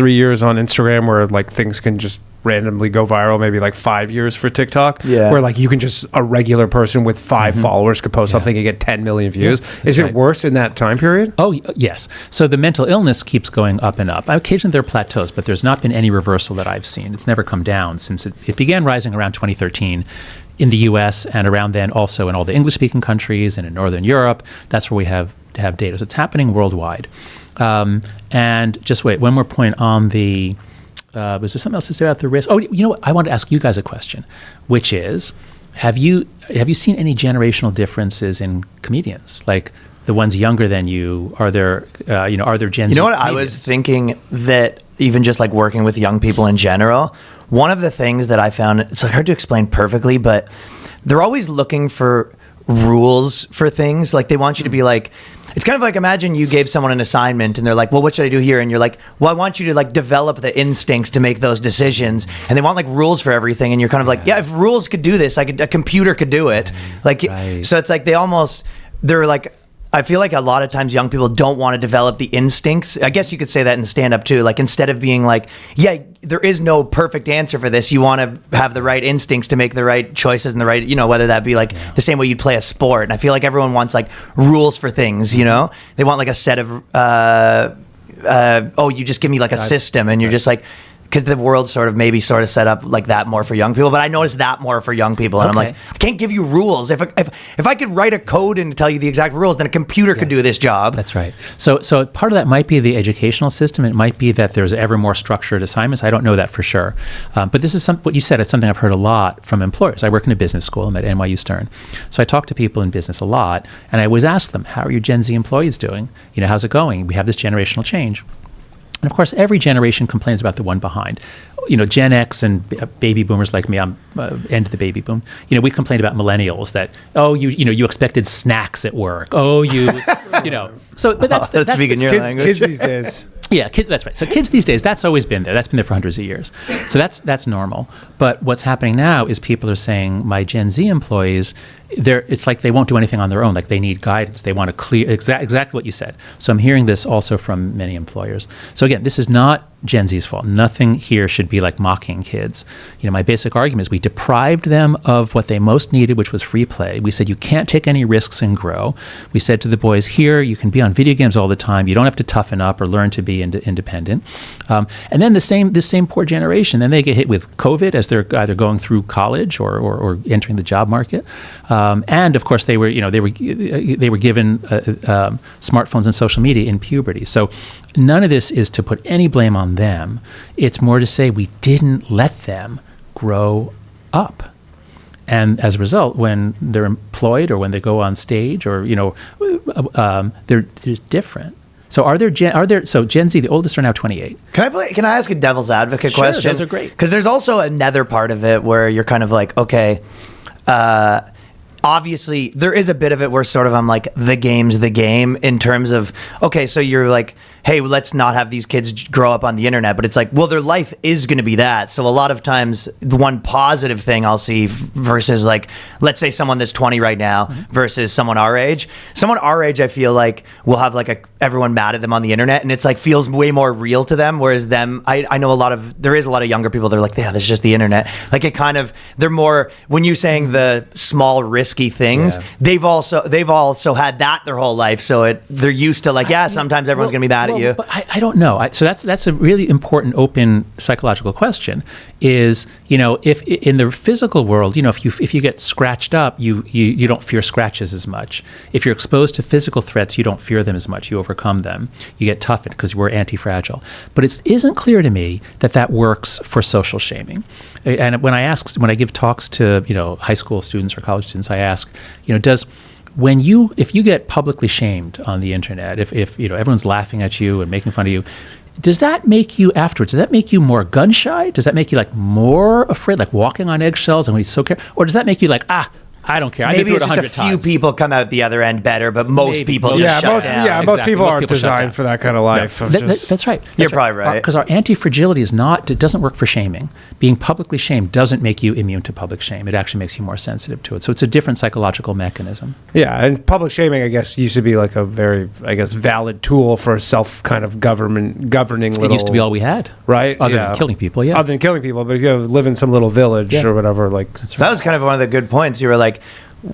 on Instagram where like things can just randomly go viral, maybe like 5 years for TikTok, where like you can just, a regular person with 5 followers could post something and get 10 million views. Is it worse in that time period? Oh, yes. So the mental illness keeps going up and up. Occasionally there are plateaus, but there's not been any reversal that I've seen. It's never come down since it began rising around 2013 in the US, and around then also in all the English-speaking countries and in Northern Europe. That's where we have data. So it's happening worldwide. And just wait, one more point on the... was there something else to say about the risk? Oh, you know what? I want to ask you guys a question, which is, have you seen any generational differences in comedians? Like the ones younger than you, are there Gen Z? You know what? comedians? I was thinking that even just like working with young people in general, one of the things that I found, it's like hard to explain perfectly, but they're always looking for rules for things. Like they want you to be like, it's kind of like, imagine you gave someone an assignment and they're like, well, what should I do here? And you're like, well, I want you to like develop the instincts to make those decisions. And they want like rules for everything. And you're kind of like, yeah, if rules could do this, a computer could do it. Like, so it's like they're like, I feel like a lot of times young people don't want to develop the instincts. I guess you could say that in stand-up too. Like instead of being like, yeah, there is no perfect answer for this, you want to have the right instincts to make the right choices and the right, whether that be like the same way you'd play a sport. And I feel like everyone wants like rules for things, They want like a set of, you just give me like a system, and you're just like, because the world's sort of set up like that more for young people. But I noticed that more for young people. And I'm like, I can't give you rules. If I could write a code and tell you the exact rules, then a computer could do this job. That's right. So part of that might be the educational system. It might be that there's ever more structured assignments. I don't know that for sure. But this is what you said. It's something I've heard a lot from employers. I work in a business school. I'm at NYU Stern. So I talk to people in business a lot. And I always ask them, how are your Gen Z employees doing? How's it going? We have this generational change. And of course, every generation complains about the one behind. Gen X and baby boomers like me, I'm end of the baby boom. We complained about millennials that, you expected snacks at work. Oh, So, but that's speaking your language. Kids these days. Yeah, kids. That's right. So kids these days, that's always been there. That's been there for hundreds of years. So that's normal. But what's happening now is people are saying, my Gen Z employees, it's like they won't do anything on their own. Like they need guidance. They want to clear exactly what you said. So I'm hearing this also from many employers. So again, this is not Gen Z's fault. Nothing here should be like mocking kids. My basic argument is we deprived them of what they most needed, which was free play. We said you can't take any risks and grow. We said to the boys, here you can be on video games all the time. You don't have to toughen up or learn to be independent. And then this same poor generation, then they get hit with COVID as they're either going through college or entering the job market. And of course they were given smartphones and social media in puberty. So none of this is to put any blame on them. It's more to say we didn't let them grow up. And as a result, when they're employed or when they go on stage or they're different. So Gen Z, the oldest, are now 28. Can I ask a devil's advocate question? Sure, those are great. Because there's also another part of it where you're kind of like, okay, obviously there is a bit of it where sort of I'm like, the game's the game in terms of, okay, so you're like, hey, let's not have these kids grow up on the internet. But it's like, well, their life is going to be that. So a lot of times the one positive thing I'll see versus like, let's say someone that's 20 right now versus someone our age. Someone our age, I feel like will have like everyone mad at them on the internet, and it's like feels way more real to them. Whereas them, I know there is a lot of younger people. They're like, yeah, this is just the internet. Like it kind of, they're more, when you saying the small risky things, they've also had that their whole life. So they're used to like, sometimes everyone's going to be mad at you. But I don't know. So that's a really important open psychological question. Is if in the physical world, if you get scratched up, you don't fear scratches as much. If you're exposed to physical threats, you don't fear them as much. You overcome them. You get toughened because we're anti-fragile. But it isn't clear to me that works for social shaming. And when I give talks to high school students or college students, I ask, if you get publicly shamed on the internet, if everyone's laughing at you and making fun of you, does that make you afterwards? Does that make you more gun shy? Does that make you like more afraid, like walking on eggshells and when he's so careful? Or does that make you like, I don't care. I've been Maybe through it's it just a 100 few times. people come out the other end better, but most Maybe. people Most- just Yeah, shut down. most Exactly. people Most aren't people shut designed down. for that kind of life. of just- That's right. You're probably right. Because our anti-fragility it doesn't work for shaming. Being publicly shamed doesn't make you immune to public shame. It actually makes you more sensitive to it. So it's a different psychological mechanism. Yeah, and public shaming, I guess, used to be like a very, valid tool for a self kind of governing little. It used to be all we had. right? Other than killing people, yeah. Other than killing people, but if you live in some little village Yeah. or whatever, like So that was kind of one of the good points. You were like,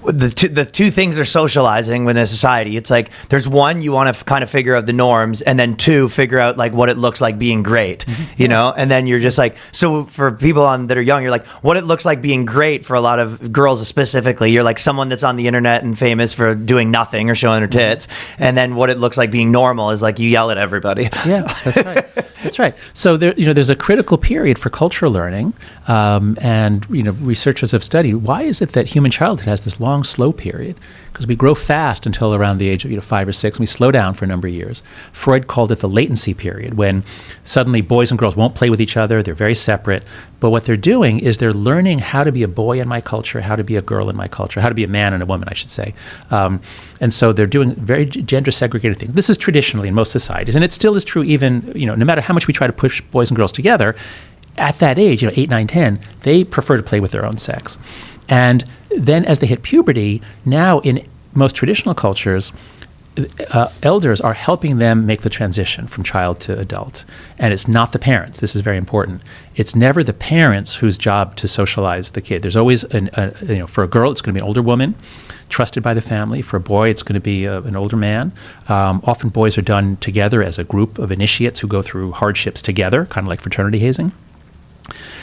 the two things are socializing within a society. It's like there's one, you want to kind of figure out the norms, and then two, figure out like what it looks like being great, you know. And then you're just like, so for people that are young, you're like, what it looks like being great for a lot of girls specifically. You're like someone that's on the internet and famous for doing nothing or showing her tits, and then what it looks like being normal is like you yell at everybody. Yeah, that's right. That's right. So there's a critical period for cultural learning, and researchers have studied why is it that human childhood has this long, slow period? Because we grow fast until around the age of 5 or 6, and we slow down for a number of years. Freud called it the latency period, when suddenly boys and girls won't play with each other. They're very separate. But what they're doing is they're learning how to be a boy in my culture, how to be a girl in my culture, how to be a man and a woman, I should say. And so they're doing very gender segregated things. This is traditionally in most societies, and it still is true even, no matter how much we try to push boys and girls together, at that age, 8, 9, 10, they prefer to play with their own sex. And then as they hit puberty, now in most traditional cultures, elders are helping them make the transition from child to adult. And it's not the parents. This is very important. It's never the parents whose job to socialize the kid. There's always, for a girl, it's going to be an older woman, trusted by the family. For a boy, it's going to be an older man. Often boys are done together as a group of initiates who go through hardships together, kind of like fraternity hazing.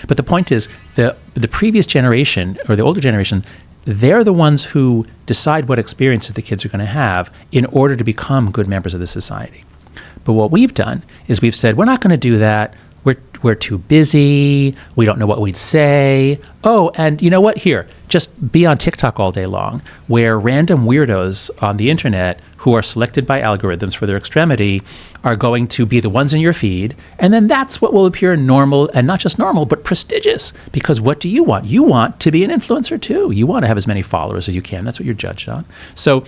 But the point is, the previous generation, or the older generation, they're the ones who decide what experiences the kids are going to have in order to become good members of the society. But what we've done is we've said, we're not going to do that. We're too busy. We don't know what we'd say. Oh, and you know what? Here, just be on TikTok all day long, where random weirdos on the internet who are selected by algorithms for their extremity are going to be the ones in your feed. And then that's what will appear normal, and not just normal, but prestigious. Because what do you want? You want to be an influencer too. You want to have as many followers as you can. That's what you're judged on. So,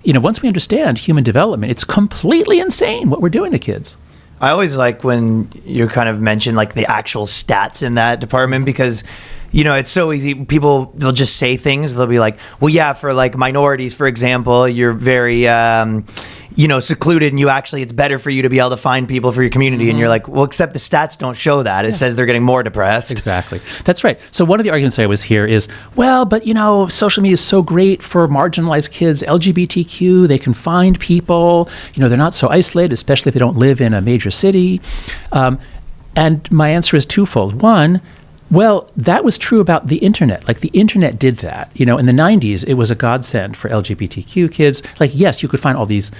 once we understand human development, it's completely insane what we're doing to kids. I always like when you kind of mention like the actual stats in that department, because it's so easy. People, they'll just say things. They'll be like, well, yeah, for like minorities, for example, you're very secluded, and it's better for you to be able to find people for your community. And you're like, well, except the stats don't show that. It says they're getting more depressed. Exactly. That's right. So one of the arguments I always hear is, well, but social media is so great for marginalized kids, LGBTQ, they can find people, they're not so isolated, especially if they don't live in a major city. And my answer is twofold. One, well, that was true about the internet. Like the internet did that. In the 90s, it was a godsend for LGBTQ kids. Like, yes, you could find all these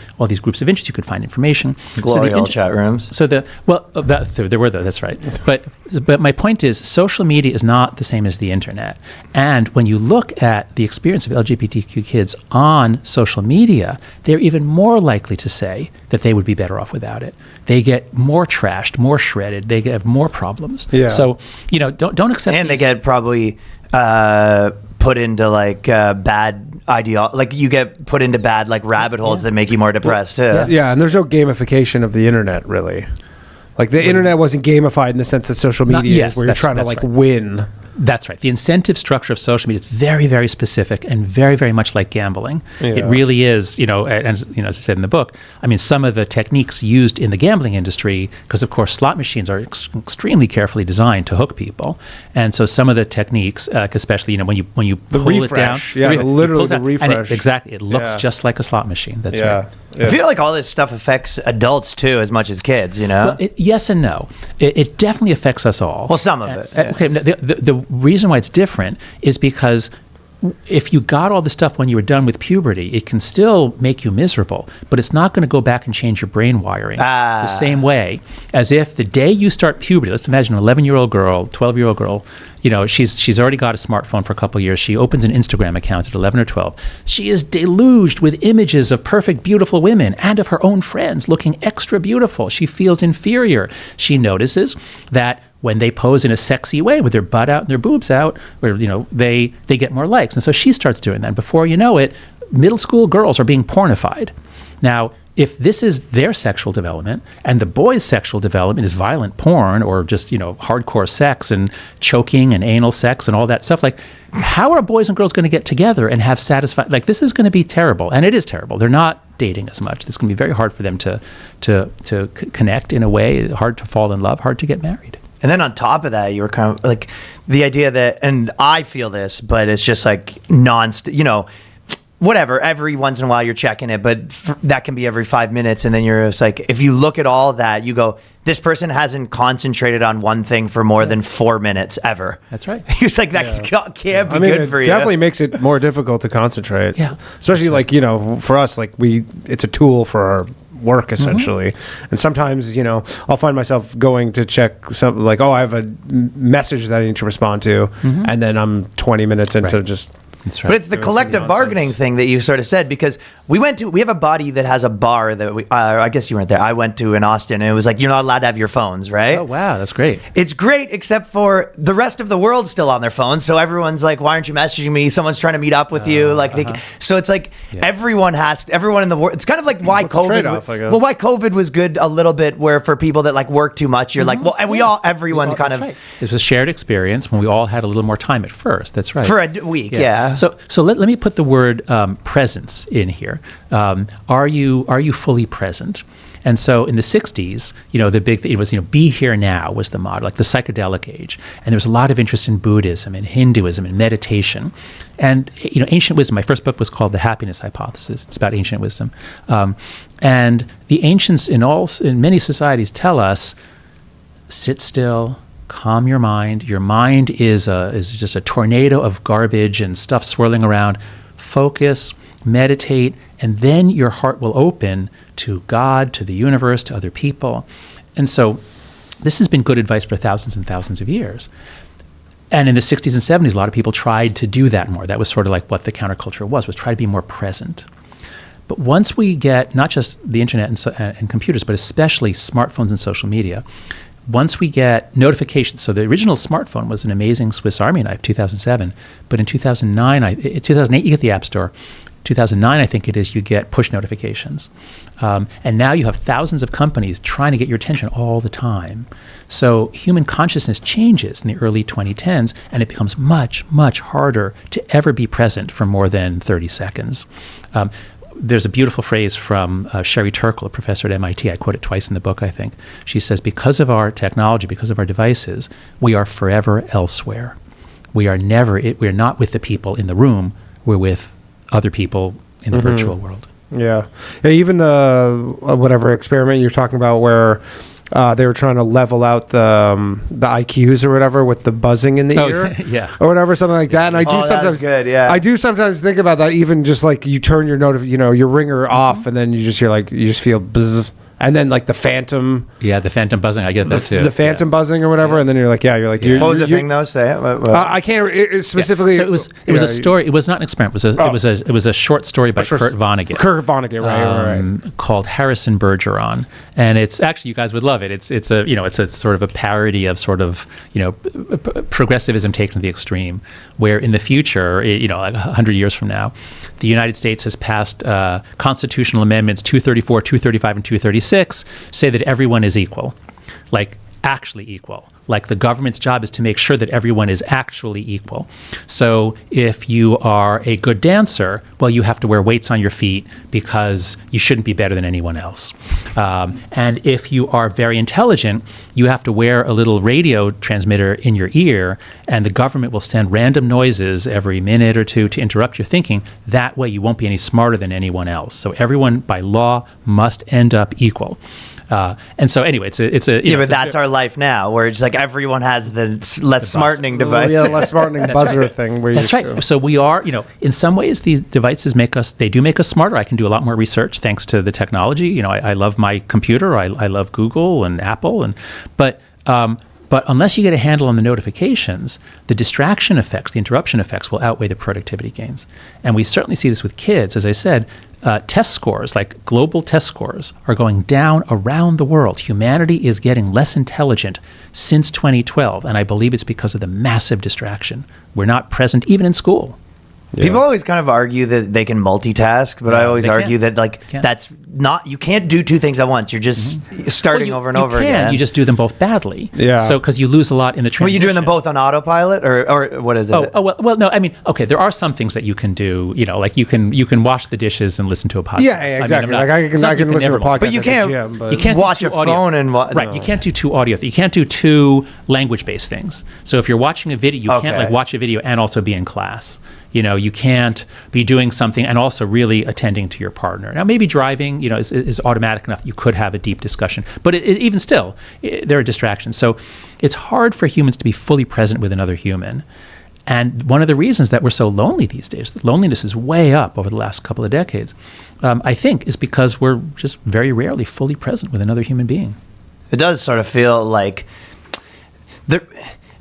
groups of interest. You could find information. Glory hole chat rooms. So there were those. That's right. But my point is, social media is not the same as the internet. And when you look at the experience of LGBTQ kids on social media, they're even more likely to say that they would be better off without it. They get more trashed, more shredded. They have more problems. Yeah. So don't accept. And these. they get probably put into like bad like you get put into bad like rabbit holes that make you more depressed too. Yeah, and there's no gamification of the internet, really. Like the internet wasn't gamified in the sense that social media is, where you're trying to like win. That's right. The incentive structure of social media is very, very specific and very, very much like gambling. Yeah. It really is, as I said in the book, some of the techniques used in the gambling industry, because of course slot machines are extremely carefully designed to hook people. And so some of the techniques, especially, when you pull refresh, it down. Yeah, literally the refresh. Exactly. It looks just like a slot machine. That's right. I feel like all this stuff affects adults too as much as kids, Well, yes and no. It definitely affects us all. Well, some of it. Yeah. Okay, the reason why it's different is because if you got all the stuff when you were done with puberty, it can still make you miserable, but it's not going to go back and change your brain wiring the same way as if the day you start puberty, let's imagine an 11-year-old girl, 12-year-old girl, she's already got a smartphone for a couple of years. She opens an Instagram account at 11 or 12. She is deluged with images of perfect, beautiful women and of her own friends looking extra beautiful. She feels inferior. She notices that when they pose in a sexy way with their butt out and their boobs out, where they get more likes. And so she starts doing that. And before you know it, middle school girls are being pornified. Now, if this is their sexual development and the boys' sexual development is violent porn or just, hardcore sex and choking and anal sex and all that stuff, like, how are boys and girls going to get together and have satisfied, like, this is going to be terrible. And it is terrible. They're not dating as much. It's going to be very hard for them to connect in a way, hard to fall in love, hard to get married. And then on top of that, you were kind of like the idea that, and I feel this, but it's just like whatever, every once in a while you're checking it, but that can be every 5 minutes. And then you're just like, if you look at all of that, you go, this person hasn't concentrated on one thing for more than 4 minutes ever. That's right. He's like, that can't be good for you. It definitely makes it more difficult to concentrate. Yeah. Especially for us, like it's a tool for our work essentially. And sometimes, I'll find myself going to check something like, I have a message that I need to respond to. And then I'm 20 minutes into just... That's right. But it's the collective bargaining thing that you sort of said, because we have a body that has a bar that I guess you weren't there. I went to in Austin, and it was like, you're not allowed to have your phones, right? Oh, wow. That's great. It's great, except for the rest of the world's still on their phones. So everyone's like, why aren't you messaging me? Someone's trying to meet up with you. So it's like everyone in the world. It's kind of like why COVID was good a little bit, where for people that like work too much, you're like, well, and everyone kind of. Right. It was a shared experience when we all had a little more time at first. That's right. For a week, yeah. So let me put the word presence in here. Are you fully present? And so in the 60s, the big thing was, be here now was the motto, like the psychedelic age. And there was a lot of interest in Buddhism and Hinduism and meditation. And, ancient wisdom, my first book was called The Happiness Hypothesis. It's about ancient wisdom. And the ancients in many societies tell us, sit still, calm your mind. Your mind is just a tornado of garbage and stuff swirling around. Focus, meditate, and then your heart will open to God, to the universe, to other people. And so this has been good advice for thousands and thousands of years. And in the 60s and 70s, a lot of people tried to do that more. That was sort of like what the counterculture was try to be more present. But once we get not just the internet and computers, but especially smartphones and social media, once we get notifications, so the original smartphone was an amazing Swiss Army knife, 2007. But in 2008, you get the App Store. 2009, I think it is, you get push notifications. And now you have thousands of companies trying to get your attention all the time. So human consciousness changes in the early 2010s, and it becomes much, much harder to ever be present for more than 30 seconds. There's a beautiful phrase from Sherry Turkle, a professor at MIT. I quote it twice in the book, I think. She says, because of our technology, because of our devices, we are forever elsewhere. We are not with the people in the room. We're with other people in the virtual world. Yeah. Even the whatever experiment you're talking about where they were trying to level out the IQs or whatever with the buzzing in the ear, or whatever, something like that. And I do sometimes think about that. Even just like you turn your your ringer off, and then you just feel buzz. And then like the phantom. Yeah, the phantom buzzing. I get that too. The phantom buzzing or whatever. And then you're like, what was the thing though? Say it. I can't specifically. So it was a story. It was not an experiment. It was a short story by Kurt Vonnegut. Kurt Vonnegut, right. Called Harrison Bergeron, and it's actually, you guys would love it. It's a sort of a parody of sort of progressivism taken to the extreme, where in the future, like 100 years from now, the United States has passed constitutional amendments 234, 235, and 236 say that everyone is equal, like actually equal. Like the government's job is to make sure that everyone is actually equal. So if you are a good dancer, well, you have to wear weights on your feet because you shouldn't be better than anyone else. And if you are very intelligent, you have to wear a little radio transmitter in your ear, and the government will send random noises every minute or two to interrupt your thinking. That way you won't be any smarter than anyone else. So everyone by law must end up equal. And so anyway, but that's our life now, where it's like everyone has the less smartening device. Yeah, less smartening buzzer right. thing. Where that's right. So we are, in some ways, these devices make us smarter. I can do a lot more research thanks to the technology. I love my computer. I love Google and Apple, but But unless you get a handle on the notifications, the distraction effects, the interruption effects will outweigh the productivity gains. And we certainly see this with kids. As I said, test scores, like global test scores, are going down around the world. Humanity is getting less intelligent since 2012, and I believe it's because of the massive distraction. We're not present even in school. People always kind of argue that they can multitask, but I always argue that that's not, you can't do two things at once. You're just starting over and over again. You just do them both badly. Yeah. So because you lose a lot in the transition. Well, you're doing them both on autopilot, or what is it? Well, no. I mean, okay, there are some things that you can do. Like you can wash the dishes and listen to a podcast. Yeah, exactly. I can listen to a podcast. But you can't. You can't watch a phone and right. You can't do two audio. You can't do two language-based things. So if you're watching a video, you can't watch a video and also be in class. You can't be doing something and also really attending to your partner. Now, maybe driving, is automatic enough. You could have a deep discussion, but even still, there are distractions. So it's hard for humans to be fully present with another human. And one of the reasons that we're so lonely these days, loneliness is way up over the last couple of decades, I think, is because we're just very rarely fully present with another human being. It does sort of feel like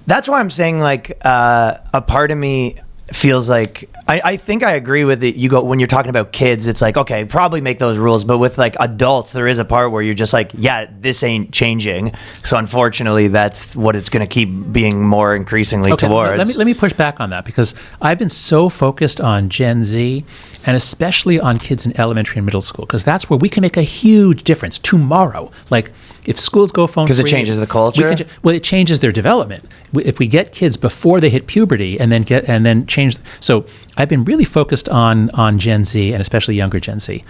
that's why I'm saying a part of me feels like I think I agree with it. When you're talking about kids, it's like, okay, probably make those rules, but with adults, there is a part where you're just like, yeah, this ain't changing. So unfortunately, that's what it's going to keep being more increasingly towards. Let me push back on that, because I've been so focused on Gen Z and especially on kids in elementary and middle school, because that's where we can make a huge difference tomorrow. Like if schools go phone free, because it changes the culture. It changes their development. If we get kids before they hit puberty and then change. So I've been really focused on Gen Z and especially younger Gen Z.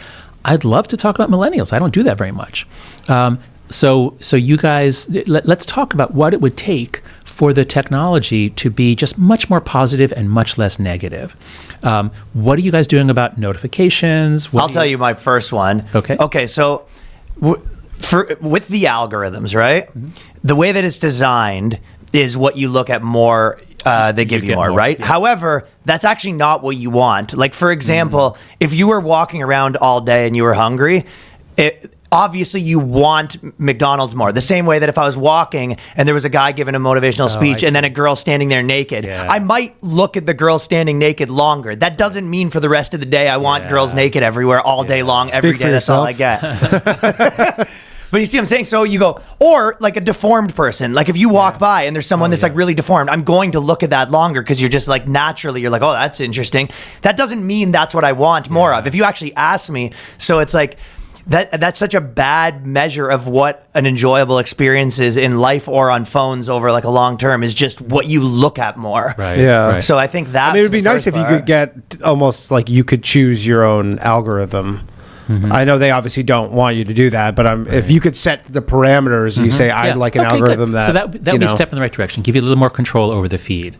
I'd love to talk about millennials. I don't do that very much. So you guys, let's talk about what it would take for the technology to be just much more positive and much less negative. What are you guys doing about notifications? I'll tell you my first one. Okay. So with the algorithms, right? Mm-hmm. The way that it's designed is what you look at more. They give you more, right? Yeah. However, that's actually not what you want. Like, for example, if you were walking around all day and you were hungry, obviously you want McDonald's more. The same way that if I was walking and there was a guy giving a motivational speech and then a girl standing there naked, I might look at the girl standing naked longer. That doesn't mean for the rest of the day I want girls naked everywhere all day long, every day. That's all I get. But you see what I'm saying? So you go, or like a deformed person. Like if you walk by and there's someone that's like really deformed, I'm going to look at that longer because you're just like naturally, you're like, oh, that's interesting. That doesn't mean that's what I want more of. If you actually ask me, so it's like, that's such a bad measure of what an enjoyable experience is in life or on phones over like a long term is just what you look at more. Right. Yeah. Right. So I think that it would be nice if you could get almost like you could choose your own algorithm. Mm-hmm. I know they obviously don't want you to do that, but if you could set the parameters, you say, I'd like an algorithm good. So that would be a step in the right direction, give you a little more control over the feed.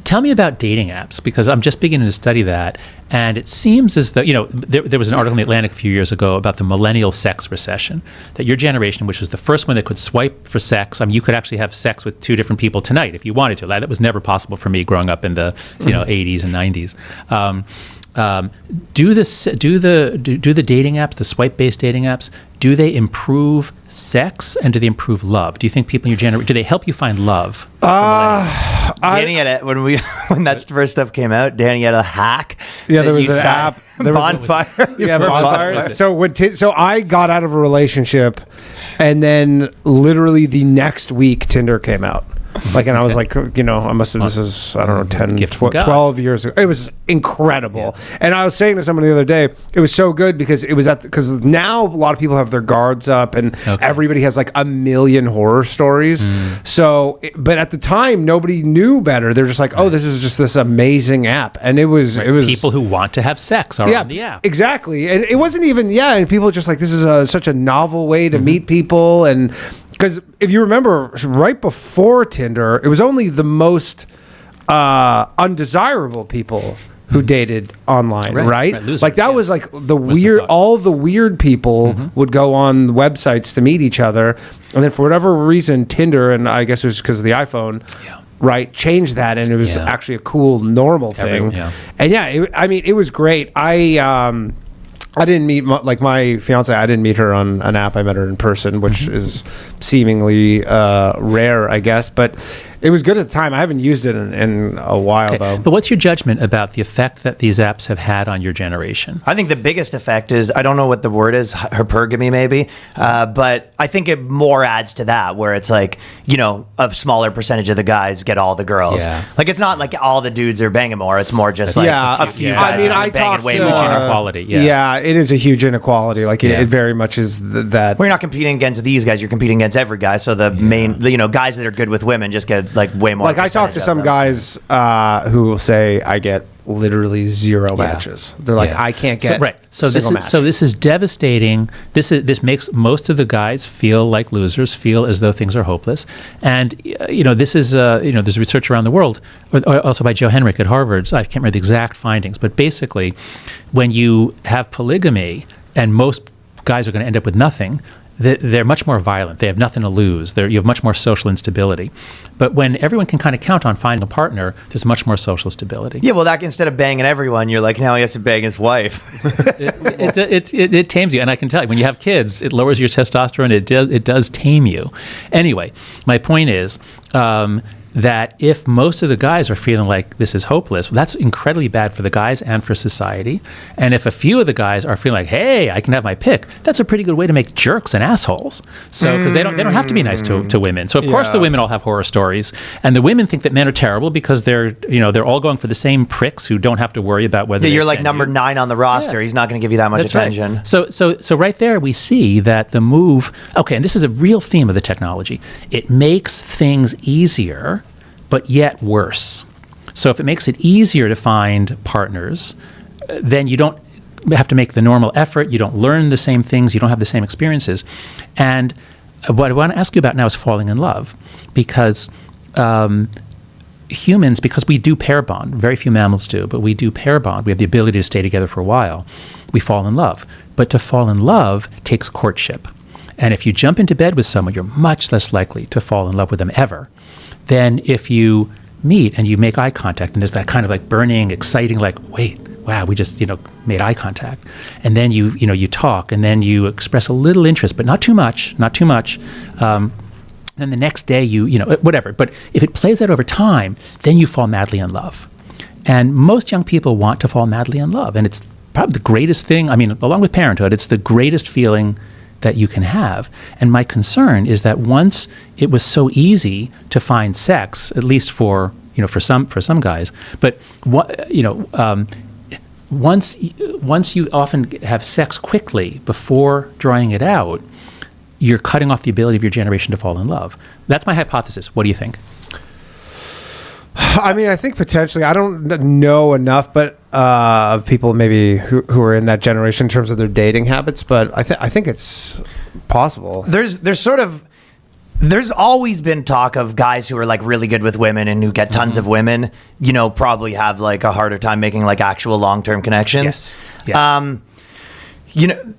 Tell me about dating apps, because I'm just beginning to study that, and it seems as though, there was an article in The Atlantic a few years ago about the millennial sex recession, that your generation, which was the first one that could swipe for sex, you could actually have sex with two different people tonight if you wanted to. That was never possible for me growing up in the 80s and 90s. Do the dating apps, the swipe-based dating apps, do they improve sex and do they improve love? Do you think people in your generation, do they help you find love? Danny had when that first stuff came out, Danny had a hack. Yeah, there was an app. Bonfire. Bonfire. So I got out of a relationship, and then literally the next week Tinder came out. And I was like, I must have, this is, I don't know, 10, 12 years ago. It was incredible. Yeah. And I was saying to someone the other day, it was so good because because now a lot of people have their guards up and everybody has like a million horror stories. So, but at the time, nobody knew better. They're just like, oh, this is just this amazing app. And it was people who want to have sex are on the app. Exactly. And it wasn't even, and people just like, this is such a novel way to meet people. And because if you remember, right before Tinder, it was only the most undesirable people who dated online, right? Losers, like that was like the weird, all the weird people would go on websites to meet each other. And then for whatever reason, Tinder, and I guess it was because of the iPhone, right, changed that. And it was actually a cool, normal thing. And it was great. I didn't meet my fiance. I didn't meet her on an app. I met her in person, which is seemingly rare, I guess. But it was good at the time. I haven't used it in a while, though. But what's your judgment about the effect that these apps have had on your generation? I think the biggest effect is, I don't know what the word is, hypergamy maybe, but I think it more adds to that, where it's like, a smaller percentage of the guys get all the girls. Yeah. Like, it's not like all the dudes are banging more. It's more just like a few guys. I mean, are I banging talked way to more. inequality. Yeah, it is a huge inequality. Like, it very much is that. Well, you're not competing against these guys. You're competing against every guy. So the main, guys that are good with women just get like way more. Like, I talked to some guys who will say, I get literally zero matches. They're like, I can't get So single match. this is devastating. This makes most of the guys feel like losers, feel as though things are hopeless. And this is there's research around the world, or also by Joe Henrich at Harvard. I can't remember the exact findings, but basically, when you have polygamy and most guys are going to end up with nothing, they're much more violent. They have nothing to lose. You have much more social instability. But when everyone can kind of count on finding a partner, there's much more social stability. Yeah, well, that instead of banging everyone, you're like, now he has to bang his wife. It tames you. And I can tell you, when you have kids, it lowers your testosterone. It does tame you. Anyway, my point is that if most of the guys are feeling like this is hopeless, well, that's incredibly bad for the guys and for society. And if a few of the guys are feeling like, hey, I can have my pick, that's a pretty good way to make jerks and assholes. So because they don't have to be nice to women. So of course the women all have horror stories, and the women think that men are terrible because they're all going for the same pricks who don't have to worry about whether. Yeah, you're like number 9 on the roster. He's not going to give you that much attention. Right. So right there we see that the move. Okay, and this is a real theme of the technology. It makes things easier, but yet worse. So if it makes it easier to find partners, then you don't have to make the normal effort. You don't learn the same things. You don't have the same experiences. And what I want to ask you about now is falling in love, because humans, because we do pair bond, very few mammals do, but we do pair bond. We have the ability to stay together for a while. We fall in love. But to fall in love takes courtship. And if you jump into bed with someone, you're much less likely to fall in love with them ever. Then if you meet and you make eye contact, and there's that kind of like burning, exciting, like, wait, wow, we just, made eye contact. And then you talk, and then you express a little interest, but not too much. Then the next day whatever. But if it plays out over time, then you fall madly in love. And most young people want to fall madly in love. And it's probably the greatest thing, along with parenthood, it's the greatest feeling that you can have. And my concern is that once it was so easy to find sex, at least for some guys, but once you often have sex quickly before drawing it out, you're cutting off the ability of your generation to fall in love. That's my hypothesis. What do you think? I think potentially, I don't know enough, but of people maybe who are in that generation in terms of their dating habits, but I think it's possible. There's always been talk of guys who are like really good with women and who get tons of women, probably have like a harder time making like actual long-term connections. Yes.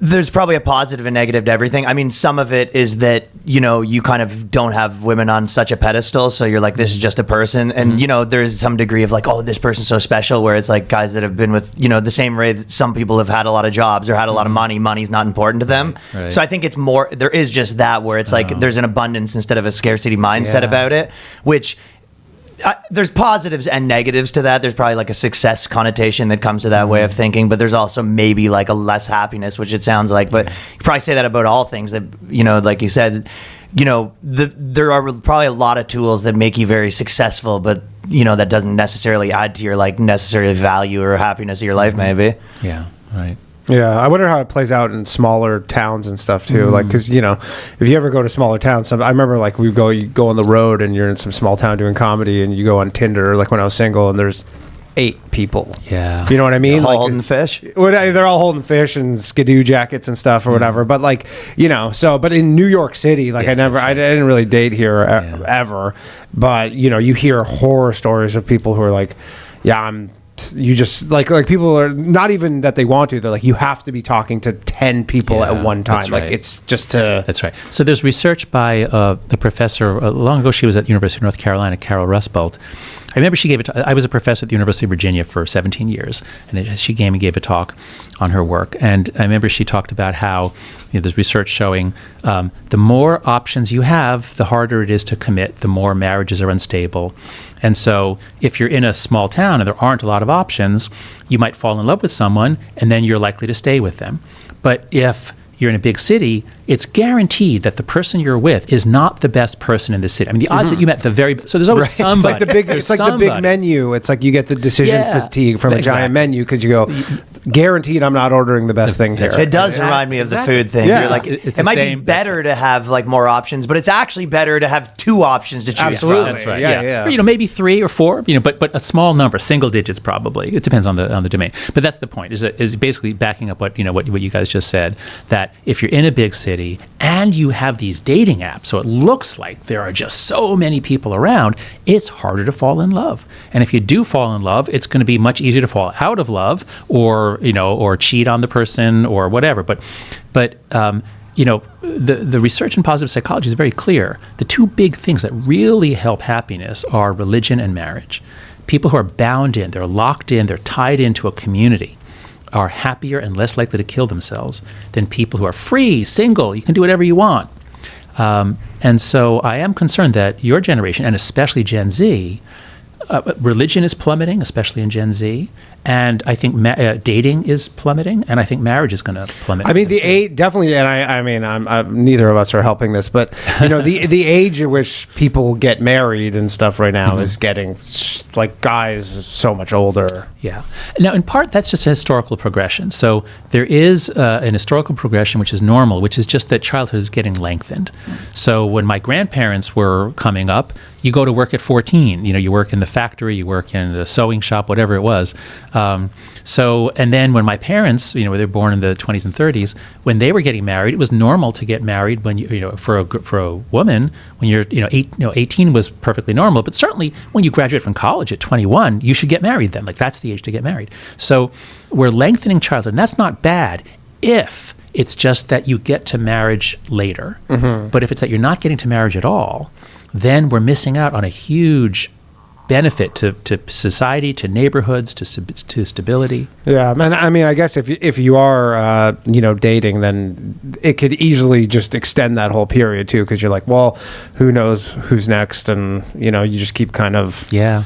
There's probably a positive and negative to everything. Some of it is that, you kind of don't have women on such a pedestal. So you're like, this is just a person. And, there's some degree of like, oh, this person's so special, where it's like guys that have been with, the same way that some people have had a lot of jobs or had a lot of money. Money's not important to them. Right. So I think it's more, there is just that where it's like, there's an abundance instead of a scarcity mindset about it, which there's positives and negatives to that. There's probably like a success connotation that comes to that way of thinking, but there's also maybe like a less happiness, which it sounds like. But you probably say that about all things that, like you said, there are probably a lot of tools that make you very successful, but that doesn't necessarily add to your like necessarily value or happiness of your life, maybe. Yeah, right. Yeah, I wonder how it plays out in smaller towns and stuff too. Like, because if you ever go to smaller towns, I remember like you go on the road and you're in some small town doing comedy, and you go on Tinder, like when I was single, and there's 8 people. Yeah, you know what I mean? Like holding fish. They're all holding fish and skidoo jackets and stuff or whatever. But like but in New York City, like I didn't really date here ever. But you hear horror stories of people who are like, you just like people are not even that they want to, they're like, you have to be talking to 10 people at one time. That's right. Like it's just to. That's right. So there's research by the professor long ago. She was at the University of North Carolina, Carol Rusbolt. remember she gave it. I was a professor at the University of Virginia for 17 years, and she gave a talk on her work. And I remember she talked about how there's research showing the more options you have, the harder it is to commit. The more marriages are unstable. And so if you're in a small town and there aren't a lot of options, you might fall in love with someone, and then you're likely to stay with them. But if you're in a big city, it's guaranteed that the person you're with is not the best person in the city. I mean, the odds that you met the very so there's always somebody. It's like the big menu. It's like you get the decision fatigue from a giant menu because you go, guaranteed I'm not ordering the best thing here. It does remind me of the food thing. Yeah. You're like, it might be better to have like more options, but it's actually better to have 2 options to choose Absolutely. from. That's right. Yeah. Or, maybe 3 or 4, but a small number, single digits probably. It depends on the domain. But that's the point. Is basically backing up what you guys just said, that if you're in a big city and you have these dating apps, so it looks like there are just so many people around, it's harder to fall in love. And if you do fall in love, it's going to be much easier to fall out of love or cheat on the person or whatever. But the research in positive psychology is very clear. The 2 big things that really help happiness are religion and marriage. People who are bound in, they're locked in, they're tied into a community, are happier and less likely to kill themselves than people who are free, single, you can do whatever you want. And so I am concerned that your generation, and especially Gen Z, religion is plummeting, especially in Gen Z, and I think dating is plummeting, and I think marriage is going to plummet. I mean, the age definitely, and I'm neither of us are helping this, but the age at which people get married and stuff right now is getting like guys so much older. Yeah. Now, in part, that's just a historical progression. So there is an historical progression which is normal, which is just that childhood is getting lengthened. So when my grandparents were coming up, you go to work at 14. You work in the factory, you work in the sewing shop, whatever it was. And then when my parents, they were born in the 20s and 30s, when they were getting married, it was normal to get married when for a woman when you're 18 was perfectly normal. But certainly when you graduate from college at 21, you should get married then. Like that's the age to get married. So we're lengthening childhood, and that's not bad if it's just that you get to marriage later. But if it's that you're not getting to marriage at all, then we're missing out on a huge benefit to society, to neighborhoods, to stability. Yeah, and I mean, I guess if you are dating, then it could easily just extend that whole period too, because you're like, well, who knows who's next, and you just keep kind of yeah.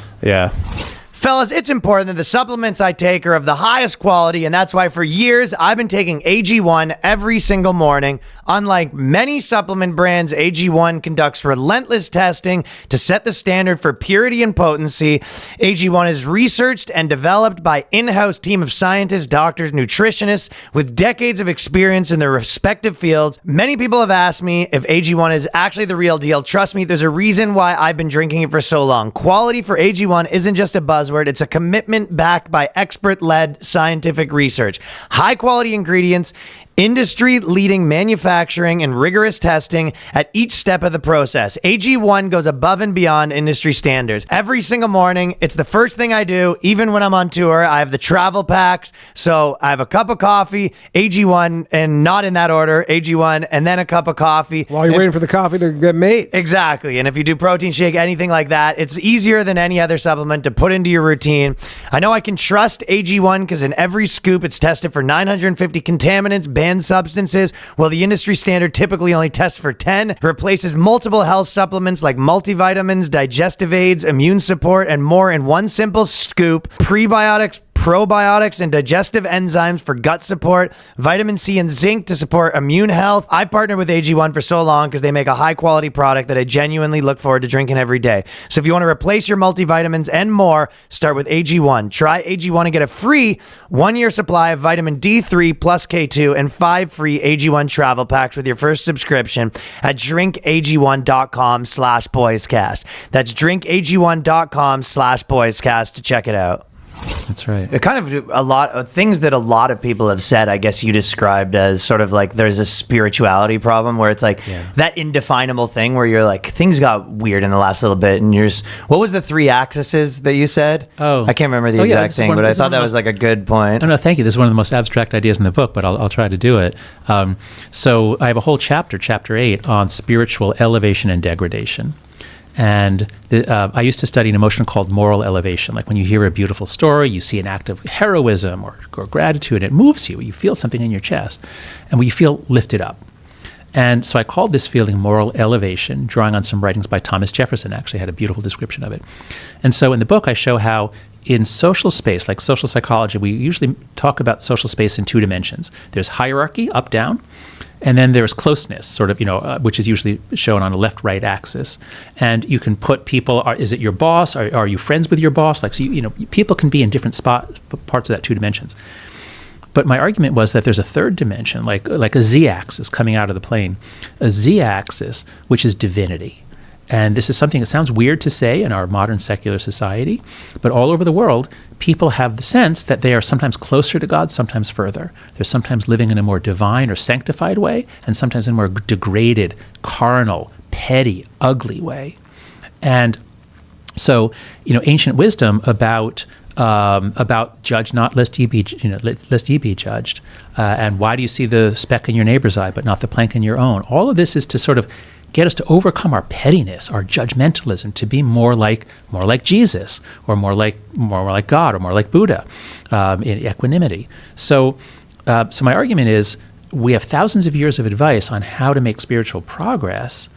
Fellas, it's important that the supplements I take are of the highest quality, and that's why for years I've been taking AG1 every single morning. Unlike many supplement brands, AG1 conducts relentless testing to set the standard for purity and potency. AG1 is researched and developed by in-house team of scientists, doctors, nutritionists with decades of experience in their respective fields. Many people have asked me if AG1 is actually the real deal. Trust me, there's a reason why I've been drinking it for so long. Quality for AG1 isn't just a buzzword. It's a commitment backed by expert-led scientific research. High-quality ingredients, industry-leading manufacturing, and rigorous testing at each step of the process. AG1 goes above and beyond industry standards. Every single morning, it's the first thing I do, even when I'm on tour. I have the travel packs, so I have a cup of coffee, AG1, and not in that order, AG1, and then a cup of coffee. While you're waiting for the coffee to get made. Exactly, and if you do protein shake, anything like that, it's easier than any other supplement to put into your routine. I know I can trust AG1 because in every scoop, it's tested for 950 contaminants, banned substances, while the industry standard typically only tests for 10. It replaces multiple health supplements like multivitamins, digestive aids, immune support, and more in one simple scoop. Prebiotics, probiotics, and digestive enzymes for gut support, vitamin C and zinc to support immune health. I've partnered with AG1 for so long because they make a high quality product that I genuinely look forward to drinking every day. So if you want to replace your multivitamins and more, start with AG1. Try AG1 and get a free 1-year supply of vitamin D3 plus K2 and 5 free AG1 travel packs with your first subscription at drinkag1.com/boyscast. That's drinkag1.com/boyscast to check it out. That's right. It kind of a lot of things that a lot of people have said, I guess you described as sort of like there's a spirituality problem where it's like that indefinable thing where you're like, things got weird in the last little bit. And you're just, what was the 3 axes that you said? Oh, I can't remember the exact thing, but I thought that was like a good point. Oh, no, thank you. This is one of the most abstract ideas in the book, but I'll try to do it. So I have a whole chapter 8, on spiritual elevation and degradation. And I used to study an emotion called moral elevation. Like when you hear a beautiful story, you see an act of heroism or gratitude, and it moves you. You feel something in your chest, and you feel lifted up. And so I called this feeling moral elevation, drawing on some writings by Thomas Jefferson, actually had a beautiful description of it. And so in the book, I show how in social space, like social psychology, we usually talk about social space in two dimensions. There's hierarchy, up, down, and then there's closeness, sort of, which is usually shown on a left-right axis. And you can put people, is it your boss? Are you friends with your boss? Like, so people can be in different parts of that two dimensions. But my argument was that there's a third dimension, like a z-axis coming out of the plane, a z-axis, which is divinity. And this is something that sounds weird to say in our modern secular society, but all over the world, people have the sense that they are sometimes closer to God, sometimes further. They're sometimes living in a more divine or sanctified way, and sometimes in a more degraded, carnal, petty, ugly way. And so, ancient wisdom about judge not lest ye be judged, and why do you see the speck in your neighbor's eye but not the plank in your own? All of this is to sort of get us to overcome our pettiness, our judgmentalism, to be more like Jesus, or more like God, or more like Buddha, in equanimity. So my argument is we have thousands of years of advice on how to make spiritual progress.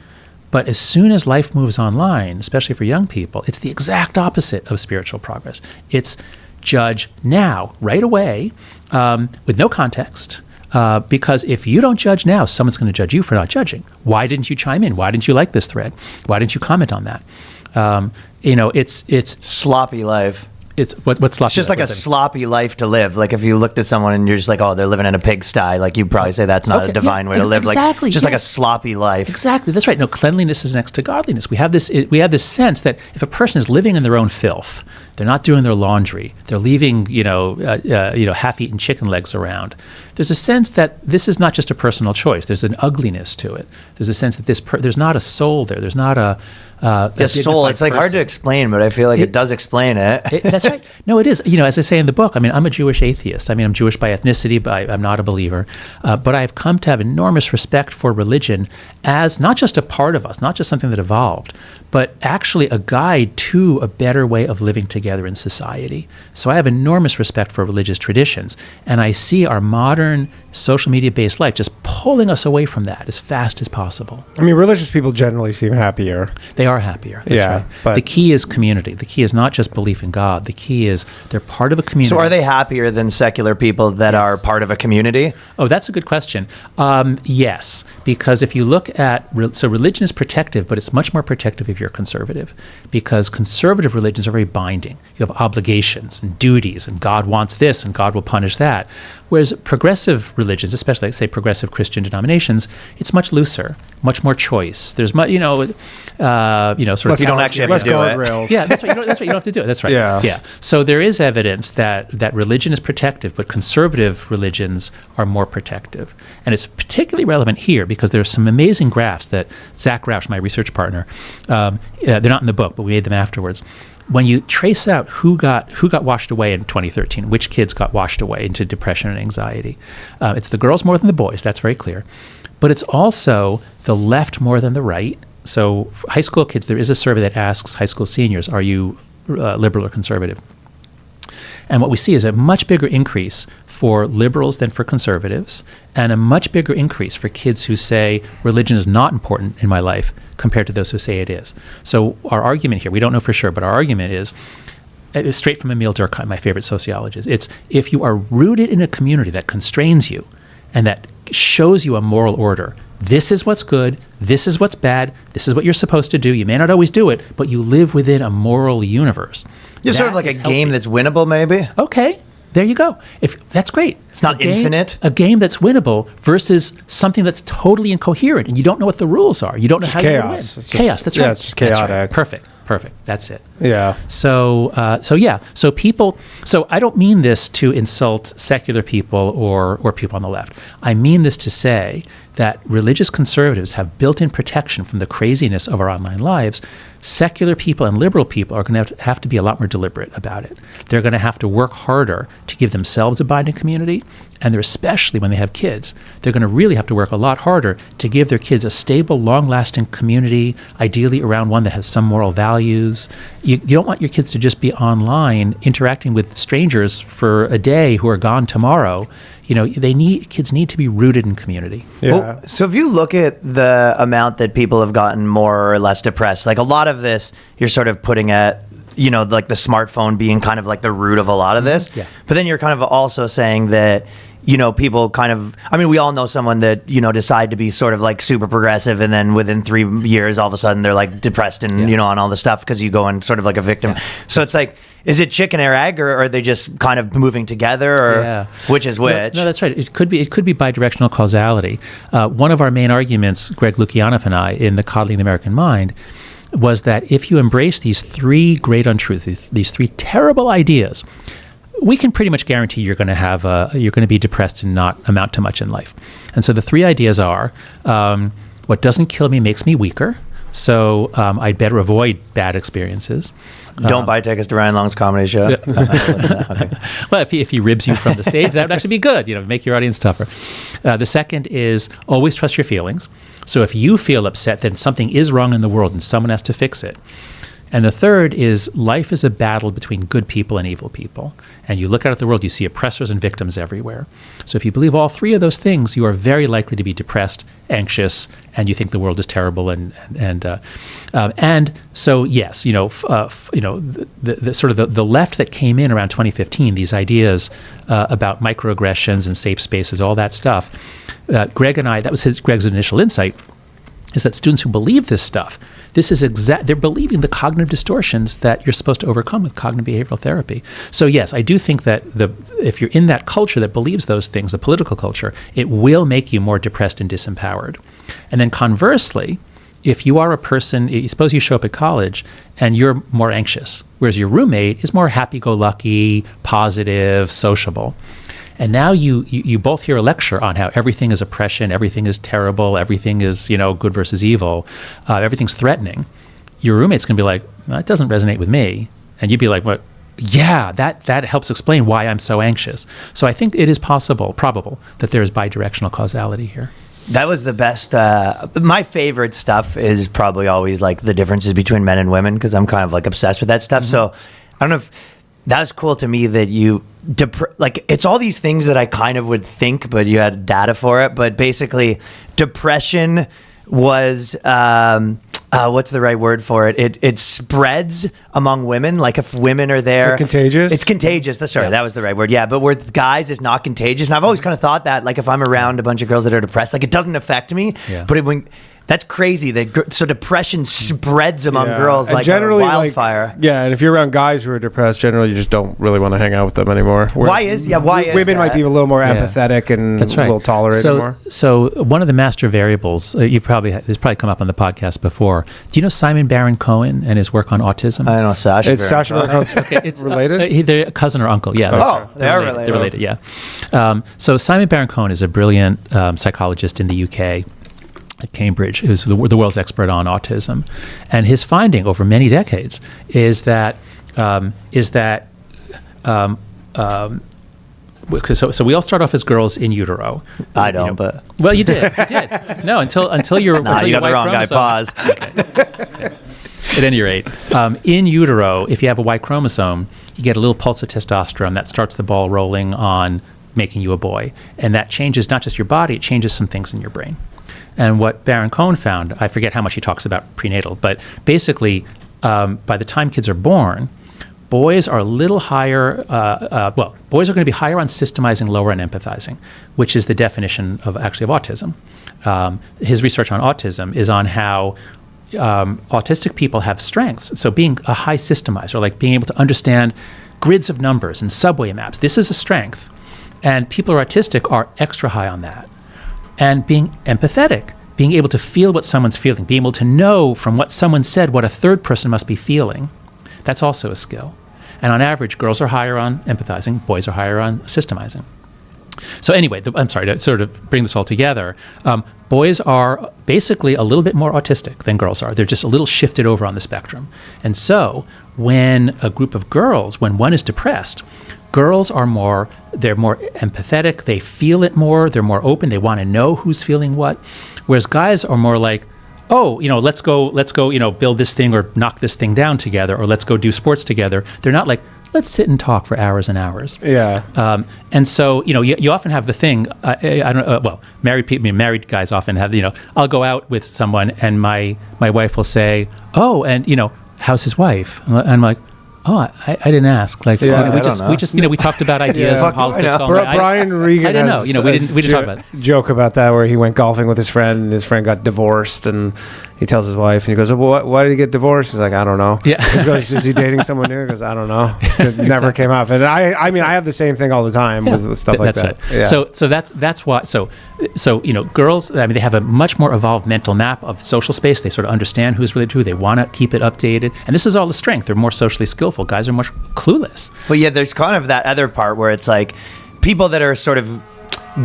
But as soon as life moves online, especially for young people, it's the exact opposite of spiritual progress. It's judge now, right away, with no context. Because if you don't judge now, someone's going to judge you for not judging. Why didn't you chime in? Why didn't you like this thread? Why didn't you comment on that? It's sloppy life. It's what's sloppy. It's just like a sloppy life to live. Like if you looked at someone and you're just like, oh, they're living in a pigsty. Like you'd probably say that's not a divine way to live. Exactly. Like just like a sloppy life. Exactly. That's right. No, cleanliness is next to godliness. We have this sense that if a person is living in their own filth, they're not doing their laundry, they're leaving half-eaten chicken legs around. There's a sense that this is not just a personal choice. There's an ugliness to it. There's a sense that there's not a soul there. There's not a soul. It's like hard to explain, but I feel like it does explain it. That's right. No, it is. As I say in the book, I'm a Jewish atheist. I'm Jewish by ethnicity, but I'm not a believer. But I've come to have enormous respect for religion as not just a part of us, not just something that evolved, but actually a guide to a better way of living together in society. So I have enormous respect for religious traditions, and I see our modern social media-based life just pulling us away from that as fast as possible. I mean, religious people generally seem happier. They are happier. That's right. But the key is community. The key is not just belief in God. The key is they're part of a community. So are they happier than secular people that are part of a community? Oh, that's a good question. Yes, because if you look at, so religion is protective, but it's much more protective if you're conservative, because conservative religions are very binding. You have obligations and duties, and God wants this, and God will punish that. Whereas progressive religions, especially, like, say, progressive Christian denominations, it's much looser, much more choice. There's much, sort of. You don't actually have to do it. Yeah, that's right. You don't have to do it. That's right. Yeah. So there is evidence that religion is protective, but conservative religions are more protective, and it's particularly relevant here because there are some amazing graphs that Zach Rausch, my research partner, they're not in the book, but we made them afterwards. When you trace out who got washed away in 2013, which kids got washed away into depression and anxiety, it's the girls more than the boys. That's very clear, but it's also the left more than the right. So high school kids, there is a survey that asks high school seniors, are you liberal or conservative? And what we see is a much bigger increase for liberals than for conservatives, and a much bigger increase for kids who say religion is not important in my life compared to those who say it is. So our argument here, we don't know for sure, but our argument is, straight from Emile Durkheim, my favorite sociologist, it's if you are rooted in a community that constrains you and that shows you a moral order, this is what's good, this is what's bad, this is what you're supposed to do. You may not always do it, but you live within a moral universe. It's sort of like a game that's winnable, maybe? Okay, there you go. That's great. It's not infinite. A game that's winnable versus something that's totally incoherent, and you don't know what the rules are. You don't know how chaos. you win. Chaos, that's right. Yeah, it's just chaotic. That's right. Perfect. That's it. Yeah. So people. So I don't mean this to insult secular people or people on the left. I mean this to say that religious conservatives have built-in protection from the craziness of our online lives. Secular people and liberal people are going to have to be a lot more deliberate about it. They're going to have to work harder to give themselves a binding community, and they're especially when they have kids, they're going to really have to work a lot harder to give their kids a stable, long-lasting community, ideally around one that has some moral values. You don't want your kids to just be online interacting with strangers for a day who are gone tomorrow. You know, kids need to be rooted in community. Yeah. Well, so if you look at the amount that people have gotten more or less depressed, like a lot of this, you're sort of putting at, you know, like the smartphone being kind of like the root of a lot of this. Yeah. But then you're kind of also saying that, you know, people kind of, I mean, we all know someone that, you know, decide to be sort of like super progressive, and then within 3 years, all of a sudden they're like depressed and, you know, on all the stuff because you go in sort of like a victim. Yeah. So it's like, is it chicken or egg, or are they just kind of moving together, or which is which? No, that's right. It could be bidirectional causality. One of our main arguments, Greg Lukianoff and I, in the Coddling the American Mind, was that if you embrace these 3 great untruths, these 3 terrible ideas, we can pretty much guarantee you're going to be depressed and not amount to much in life. And so the 3 ideas are, what doesn't kill me makes me weaker. So I'd better avoid bad experiences. Don't buy tickets to Ryan Long's comedy show. Okay. Well, if he ribs you from the stage, that would actually be good. You know, make your audience tougher. The second is always trust your feelings. So if you feel upset, then something is wrong in the world and someone has to fix it. And the third is life is a battle between good people and evil people. And you look out at the world, you see oppressors and victims everywhere. So if you believe all 3 of those things, you are very likely to be depressed, anxious, and you think the world is terrible. And so yes, you know, the sort of the left that came in around 2015, these ideas about microaggressions and safe spaces, all that stuff. Greg and I, that was Greg's initial insight, is that students who believe this stuff, they're believing the cognitive distortions that you're supposed to overcome with cognitive behavioral therapy. So yes, I do think that if you're in that culture that believes those things, the political culture, it will make you more depressed and disempowered. And then conversely, if you are a person, suppose you show up at college and you're more anxious, whereas your roommate is more happy-go-lucky, positive, sociable. And now you both hear a lecture on how everything is oppression, everything is terrible, everything is, you know, good versus evil, everything's threatening. Your roommate's going to be like, well, that doesn't resonate with me. And you'd be like, what? Yeah, that helps explain why I'm so anxious. So I think it is probable that there is bidirectional causality here. That was the best. My favorite stuff is probably always like the differences between men and women, because I'm kind of like obsessed with that stuff. Mm-hmm. So I don't know if that was cool to me that you like it's all these things that I kind of would think, but you had data for it. But basically, depression was what's the right word for it? It spreads among women. Like if women are there, contagious. It's contagious. That was the right word. Yeah, but with guys, it's not contagious. And I've always kind of thought that, like if I'm around a bunch of girls that are depressed, like it doesn't affect me. Yeah. But that's crazy. So depression spreads among girls like a wildfire. And if you're around guys who are depressed, generally you just don't really want to hang out with them anymore. Why is women that? Might be a little more empathetic and That's right. a little tolerant more. So one of the master variables, this probably come up on the podcast before. Do you know Simon Baron-Cohen and his work on autism? I know Sacha. It's Sacha Baron-Cohen's it's related? They're cousin or uncle. Yeah. They are related. They're related. Yeah. So Simon Baron-Cohen is a brilliant psychologist in the UK. At Cambridge, who's the world's expert on autism, and his finding over many decades is that so we all start off as girls in utero. I don't, but well, you did. No, until you're. Nah, you got the wrong guy. Pause. Okay. At any rate, in utero, if you have a Y chromosome, you get a little pulse of testosterone that starts the ball rolling on making you a boy, and that changes not just your body; it changes some things in your brain. And what Baron-Cohen found, I forget how much he talks about prenatal, but basically, by the time kids are born, boys are a little higher, boys are going to be higher on systemizing, lower on empathizing, which is the definition of autism. His research on autism is on how autistic people have strengths. So being a high systemizer, like being able to understand grids of numbers and subway maps, this is a strength. And people who are autistic are extra high on that. And being empathetic, being able to feel what someone's feeling, being able to know from what someone said what a third person must be feeling. That's also a skill. And on average, girls are higher on empathizing, boys are higher on systemizing. So anyway, I'm sorry, to sort of bring this all together, boys are basically a little bit more autistic than girls are. They're just a little shifted over on the spectrum. And so when a group of girls, when one is depressed, girls are they're more empathetic, they feel it more, they're more open, they want to know who's feeling what, whereas guys are more like, oh, let's go, build this thing or knock this thing down together, or let's go do sports together. They're not like, let's sit and talk for hours and hours. Yeah. And so, you often have the thing, I don't know, married guys often have, I'll go out with someone and my wife will say, oh, and, how's his wife? And I'm like, oh, I didn't ask. Like, we just we talked about ideas and politics all night. Brian Regan I didn't know. We didn't talk about it. Joke about that where he went golfing with his friend and his friend got divorced and he tells his wife and he goes, well, why did he get divorced? He's like, I don't know. Yeah. He goes, is he dating someone new? He goes, I don't know. It never came up. And I mean, I have the same thing all the time with stuff like that. Right. Yeah. So that's why. So girls, they have a much more evolved mental map of social space. They sort of understand who's related to who. They want to keep it updated. And this is all the strength. They're more socially skillful. Guys are much clueless. Well, yeah, there's kind of that other part where it's like people that are sort of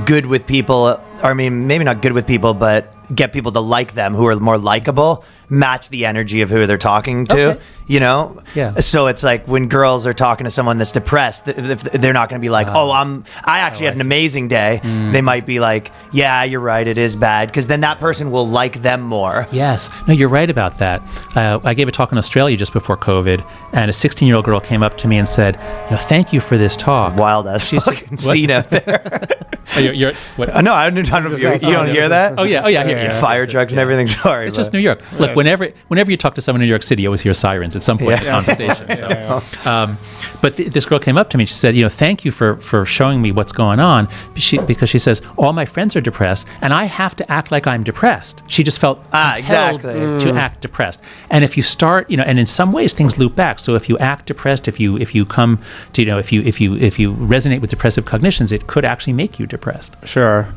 good with people, maybe not good with people, but get people to like them who are more likable, match the energy of who they're talking to, Okay. Yeah. So it's like when girls are talking to someone that's depressed, they're not going to be like, I actually had an amazing day. They might be like, yeah, you're right, it is bad, because then that person will like them more. Yes. No, you're right about that. I gave a talk in Australia just before COVID, and a 16-year-old girl came up to me and said, thank you for this talk. Wild as fucking scene out there. You're what? No, I don't know. You don't hear that? Oh yeah. Fire trucks and everything. Sorry, it's just New York. Look, whenever you talk to someone in New York City, you always hear sirens at some point in the conversation. So. But this girl came up to me. She said, thank you for showing me what's going on, because she says all my friends are depressed, and I have to act like I'm depressed. She just felt compelled to act depressed. And if you start, and in some ways things loop back. So if you act depressed, if you come to, if you resonate with depressive cognitions, it could actually make you depressed. Sure.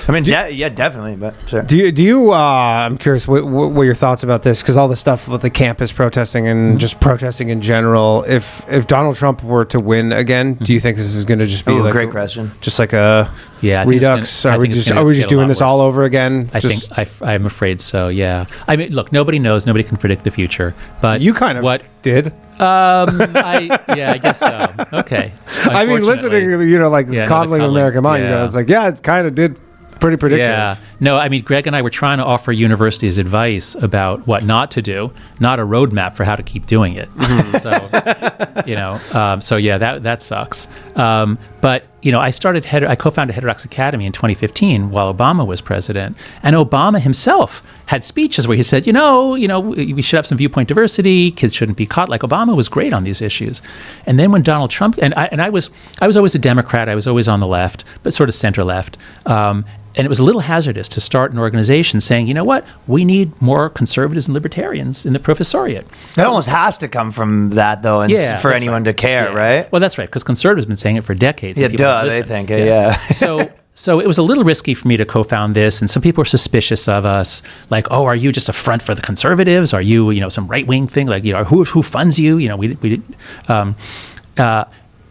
I mean, yeah, definitely. But sure. Do you? I'm curious. What are your thoughts about this? Because all the stuff with the campus protesting and just protesting in general. If Donald Trump were to win again, do you think this is going to just be like great question? Just like a redux? Are we just doing this all over again? I'm afraid so. Yeah. I mean, look, nobody knows. Nobody can predict the future. But you kind of did. I guess so. Okay. I mean, listening, coddling American Mind, it's like, it kind of did. Pretty predictive. Yeah. No, I mean, Greg and I were trying to offer universities advice about what not to do, not a roadmap for how to keep doing it. That sucks. But I co-founded Heterodox Academy in 2015 while Obama was president, and Obama himself had speeches where he said, we should have some viewpoint diversity. Kids shouldn't be caught. Like, Obama was great on these issues. And then when Donald Trump and I was always a Democrat. I was always on the left, but sort of center left. And it was a little hazardous to start an organization saying, we need more conservatives and libertarians in the professoriate. That almost has to come from that, though, for anyone to care, right? Well, that's right, because conservatives have been saying it for decades. Yeah, they think it, yeah. So it was a little risky for me to co-found this, and some people were suspicious of us, like, oh, are you just a front for the conservatives? Are you, some right-wing thing? Like, who funds you?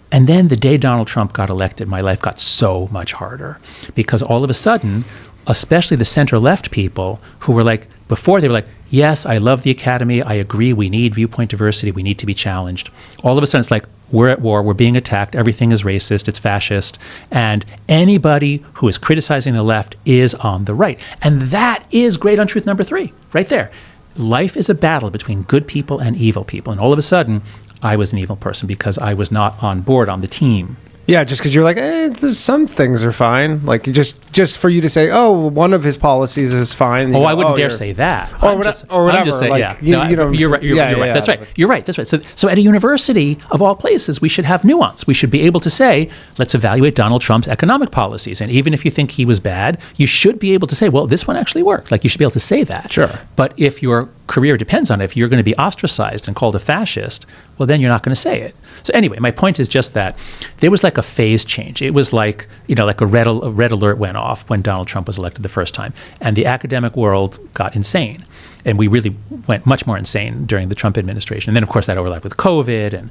And then the day Donald Trump got elected, my life got so much harder, because all of a sudden, especially the center-left people who were like, before they were like, yes, I love the academy, I agree, we need viewpoint diversity, we need to be challenged. All of a sudden it's like, we're at war, we're being attacked, everything is racist, it's fascist, and anybody who is criticizing the left is on the right. And that is great untruth number 3, right there. Life is a battle between good people and evil people, and all of a sudden, I was an evil person because I was not on board on the team. Yeah, just because you're like, there's some things are fine. Like, just for you to say, oh, one of his policies is fine. I wouldn't dare say that. Or whatever. I'm just saying, you're right. That's right. You're right. That's right. So at a university, of all places, we should have nuance. We should be able to say, let's evaluate Donald Trump's economic policies. And even if you think he was bad, you should be able to say, well, this one actually worked. Like, you should be able to say that. Sure. But if your career depends on it, if you're going to be ostracized and called a fascist, well, then you're not going to say it. So anyway, my point is just that there was like like a phase change. It was like, like a red alert went off when Donald Trump was elected the first time, and the academic world got insane. And we really went much more insane during the Trump administration. And then, of course, that overlapped with COVID.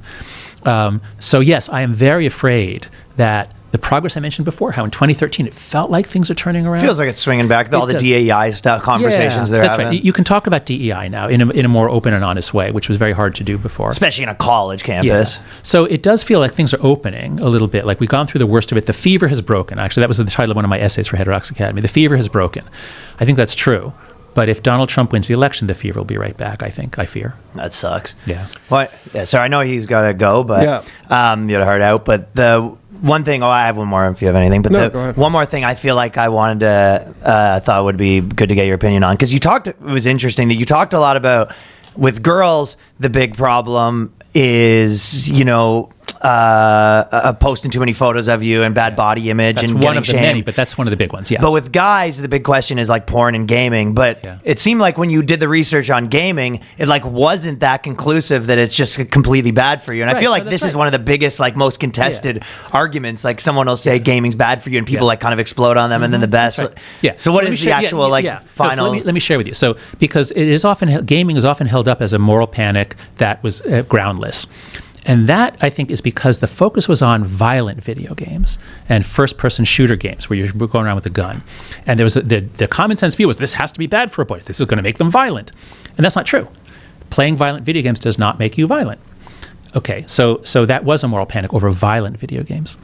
And so, yes, I am very afraid that the progress I mentioned before, how in 2013 it felt like things are turning around. Feels like it's swinging back. All the DEI stuff, conversations they're that's having. Right. You can talk about DEI now in a more open and honest way, which was very hard to do before. Especially in a college campus. Yeah. So it does feel like things are opening a little bit. Like we've gone through the worst of it. The fever has broken. Actually, that was the title of one of my essays for Heterodox Academy. The fever has broken. I think that's true. But if Donald Trump wins the election, the fever will be right back, I fear. That sucks. Yeah. Well, yeah, so I know he's got to go, but you had a heart out. But the one thing, I have one more if you have anything. But one more thing I feel like I wanted to, thought would be good to get your opinion on. Because it was interesting that you talked a lot about, with girls, the big problem is, posting too many photos of you and bad body image that's and one getting of the shamed. many, but that's one of the big ones. Yeah. But with guys, the big question is like porn and gaming. But it seemed like when you did the research on gaming, it like wasn't that conclusive that it's just completely bad for you. And I feel like this is one of the biggest, like most contested arguments. Like someone will say gaming's bad for you, and people like kind of explode on them, and then the best. Right. Yeah. So what is the actual final? No, so let me share with you. So because gaming is often held up as a moral panic that was groundless. And that, I think, is because the focus was on violent video games and first-person shooter games where you're going around with a gun. And there was the common sense view was this has to be bad for boys. This is going to make them violent. And that's not true. Playing violent video games does not make you violent. Okay, so that was a moral panic over violent video games.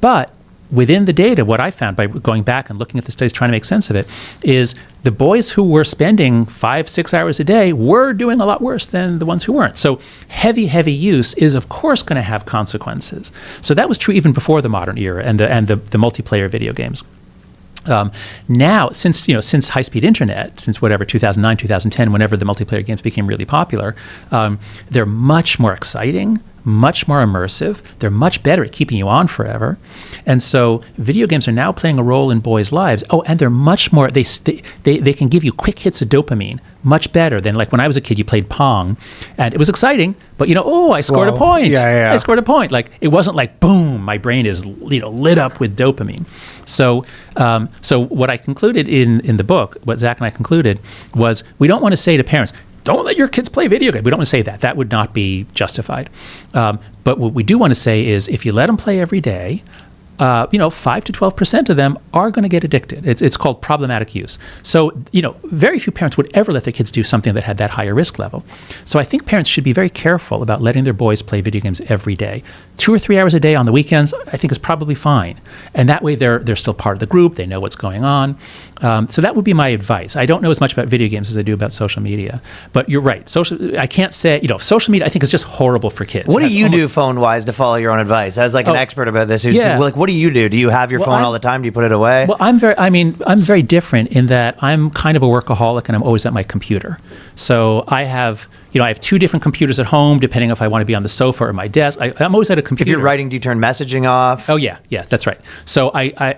But within the data, what I found by going back and looking at the studies, trying to make sense of it, is the boys who were spending 5-6 hours a day were doing a lot worse than the ones who weren't. So heavy use is, of course, going to have consequences. So that was true even before the modern era and the multiplayer video games. Now, since high-speed internet, since 2009, 2010, whenever the multiplayer games became really popular, they're much more exciting, much more immersive. They're much better at keeping you on forever. And so video games are now playing a role in boys' lives. Oh, and they're much more, they can give you quick hits of dopamine, much better than like when I was a kid, you played Pong, and it was exciting, but I scored a point. Yeah. I scored a point. Like, it wasn't like, boom, my brain is, lit up with dopamine. So what I concluded in the book, what Zach and I concluded was, we don't want to say to parents, don't let your kids play video games. We don't want to say that. That would not be justified. But what we do want to say is, if you let them play every day, 5 to 12% of them are going to get addicted. It's called problematic use. So, very few parents would ever let their kids do something that had that higher risk level. So I think parents should be very careful about letting their boys play video games every day. 2 or 3 hours a day on the weekends, I think, is probably fine. And that way they're still part of the group. They know what's going on. So that would be my advice. I don't know as much about video games as I do about social media. But you're right. I can't say, social media, I think, is just horrible for kids. What do you do phone-wise to follow your own advice? As like an expert about this, what do you do? Do you have your phone all the time? Do you put it away? Well, I'm very different in that I'm kind of a workaholic and I'm always at my computer. So I have 2 different computers at home, depending if I want to be on the sofa or my desk. I'm always at a computer. If you're writing, do you turn messaging off? Oh, yeah, that's right. So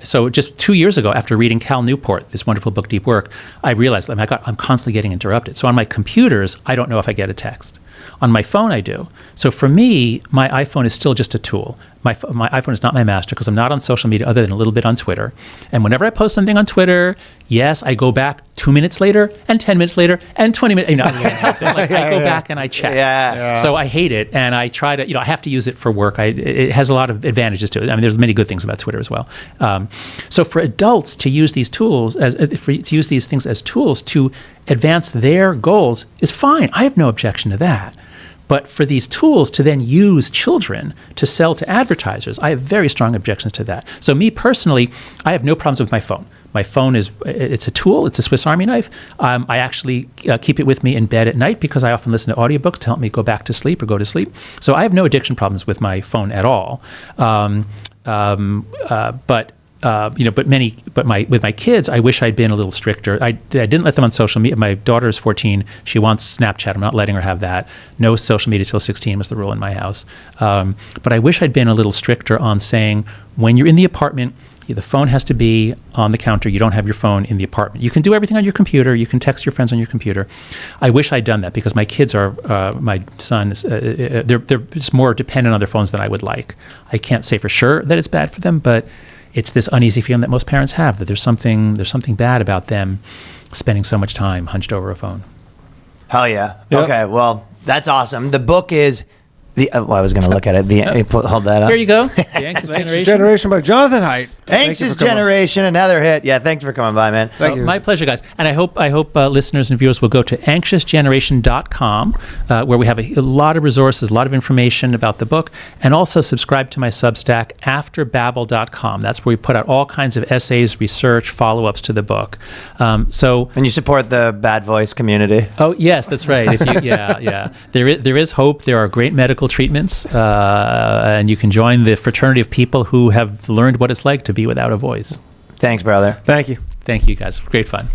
so just 2 years ago, after reading Cal Newport, this wonderful book, Deep Work, I realized I'm constantly getting interrupted. So on my computers, I don't know if I get a text. On my phone, I do. So for me, my iPhone is still just a tool. My iPhone is not my master because I'm not on social media other than a little bit on Twitter. And whenever I post something on Twitter, yes, I go back 2 minutes later and 10 minutes later and 20 minutes. I can't help it. I go back and I check. Yeah. So I hate it, and I try to. I have to use it for work. It has a lot of advantages to it. I mean, there's many good things about Twitter as well. So for adults to use these tools to use these things as tools to advance their goals is fine. I have no objection to that. But for these tools to then use children to sell to advertisers, I have very strong objections to that. So me personally, I have no problems with my phone. My phone it's a tool. It's a Swiss Army knife. I actually keep it with me in bed at night because I often listen to audiobooks to help me go back to sleep or go to sleep. So I have no addiction problems with my phone at all. But with my kids, I wish I'd been a little stricter. I didn't let them on social media. My daughter is 14. She wants Snapchat. I'm not letting her have that. No social media till 16 was the rule in my house. But I wish I'd been a little stricter on saying, when you're in the apartment, the phone has to be on the counter. You don't have your phone in the apartment. You can do everything on your computer. You can text your friends on your computer. I wish I'd done that because my kids are, my son, they're just more dependent on their phones than I would like. I can't say for sure that it's bad for them, but it's this uneasy feeling that most parents have, that there's something bad about them spending so much time hunched over a phone. Hell yeah. Yep. Okay, well, that's awesome. The book is I was going to look at it. Hold that up. Here you go. The Anxious Generation. Generation by Jonathan Haidt. Anxious Generation, another hit. Yeah, thanks for coming by, man. Thank you. My pleasure, guys. And I hope listeners and viewers will go to anxiousgeneration.com, where we have a lot of resources, a lot of information about the book, and also subscribe to my Substack, afterbabble.com. That's where we put out all kinds of essays, research, follow-ups to the book. And you support the bad voice community. Oh, yes, that's right. There is hope. There are great medical treatments, and you can join the fraternity of people who have learned what it's like to be without a voice. Thanks, brother. Thank you. Thank you, guys. Great fun.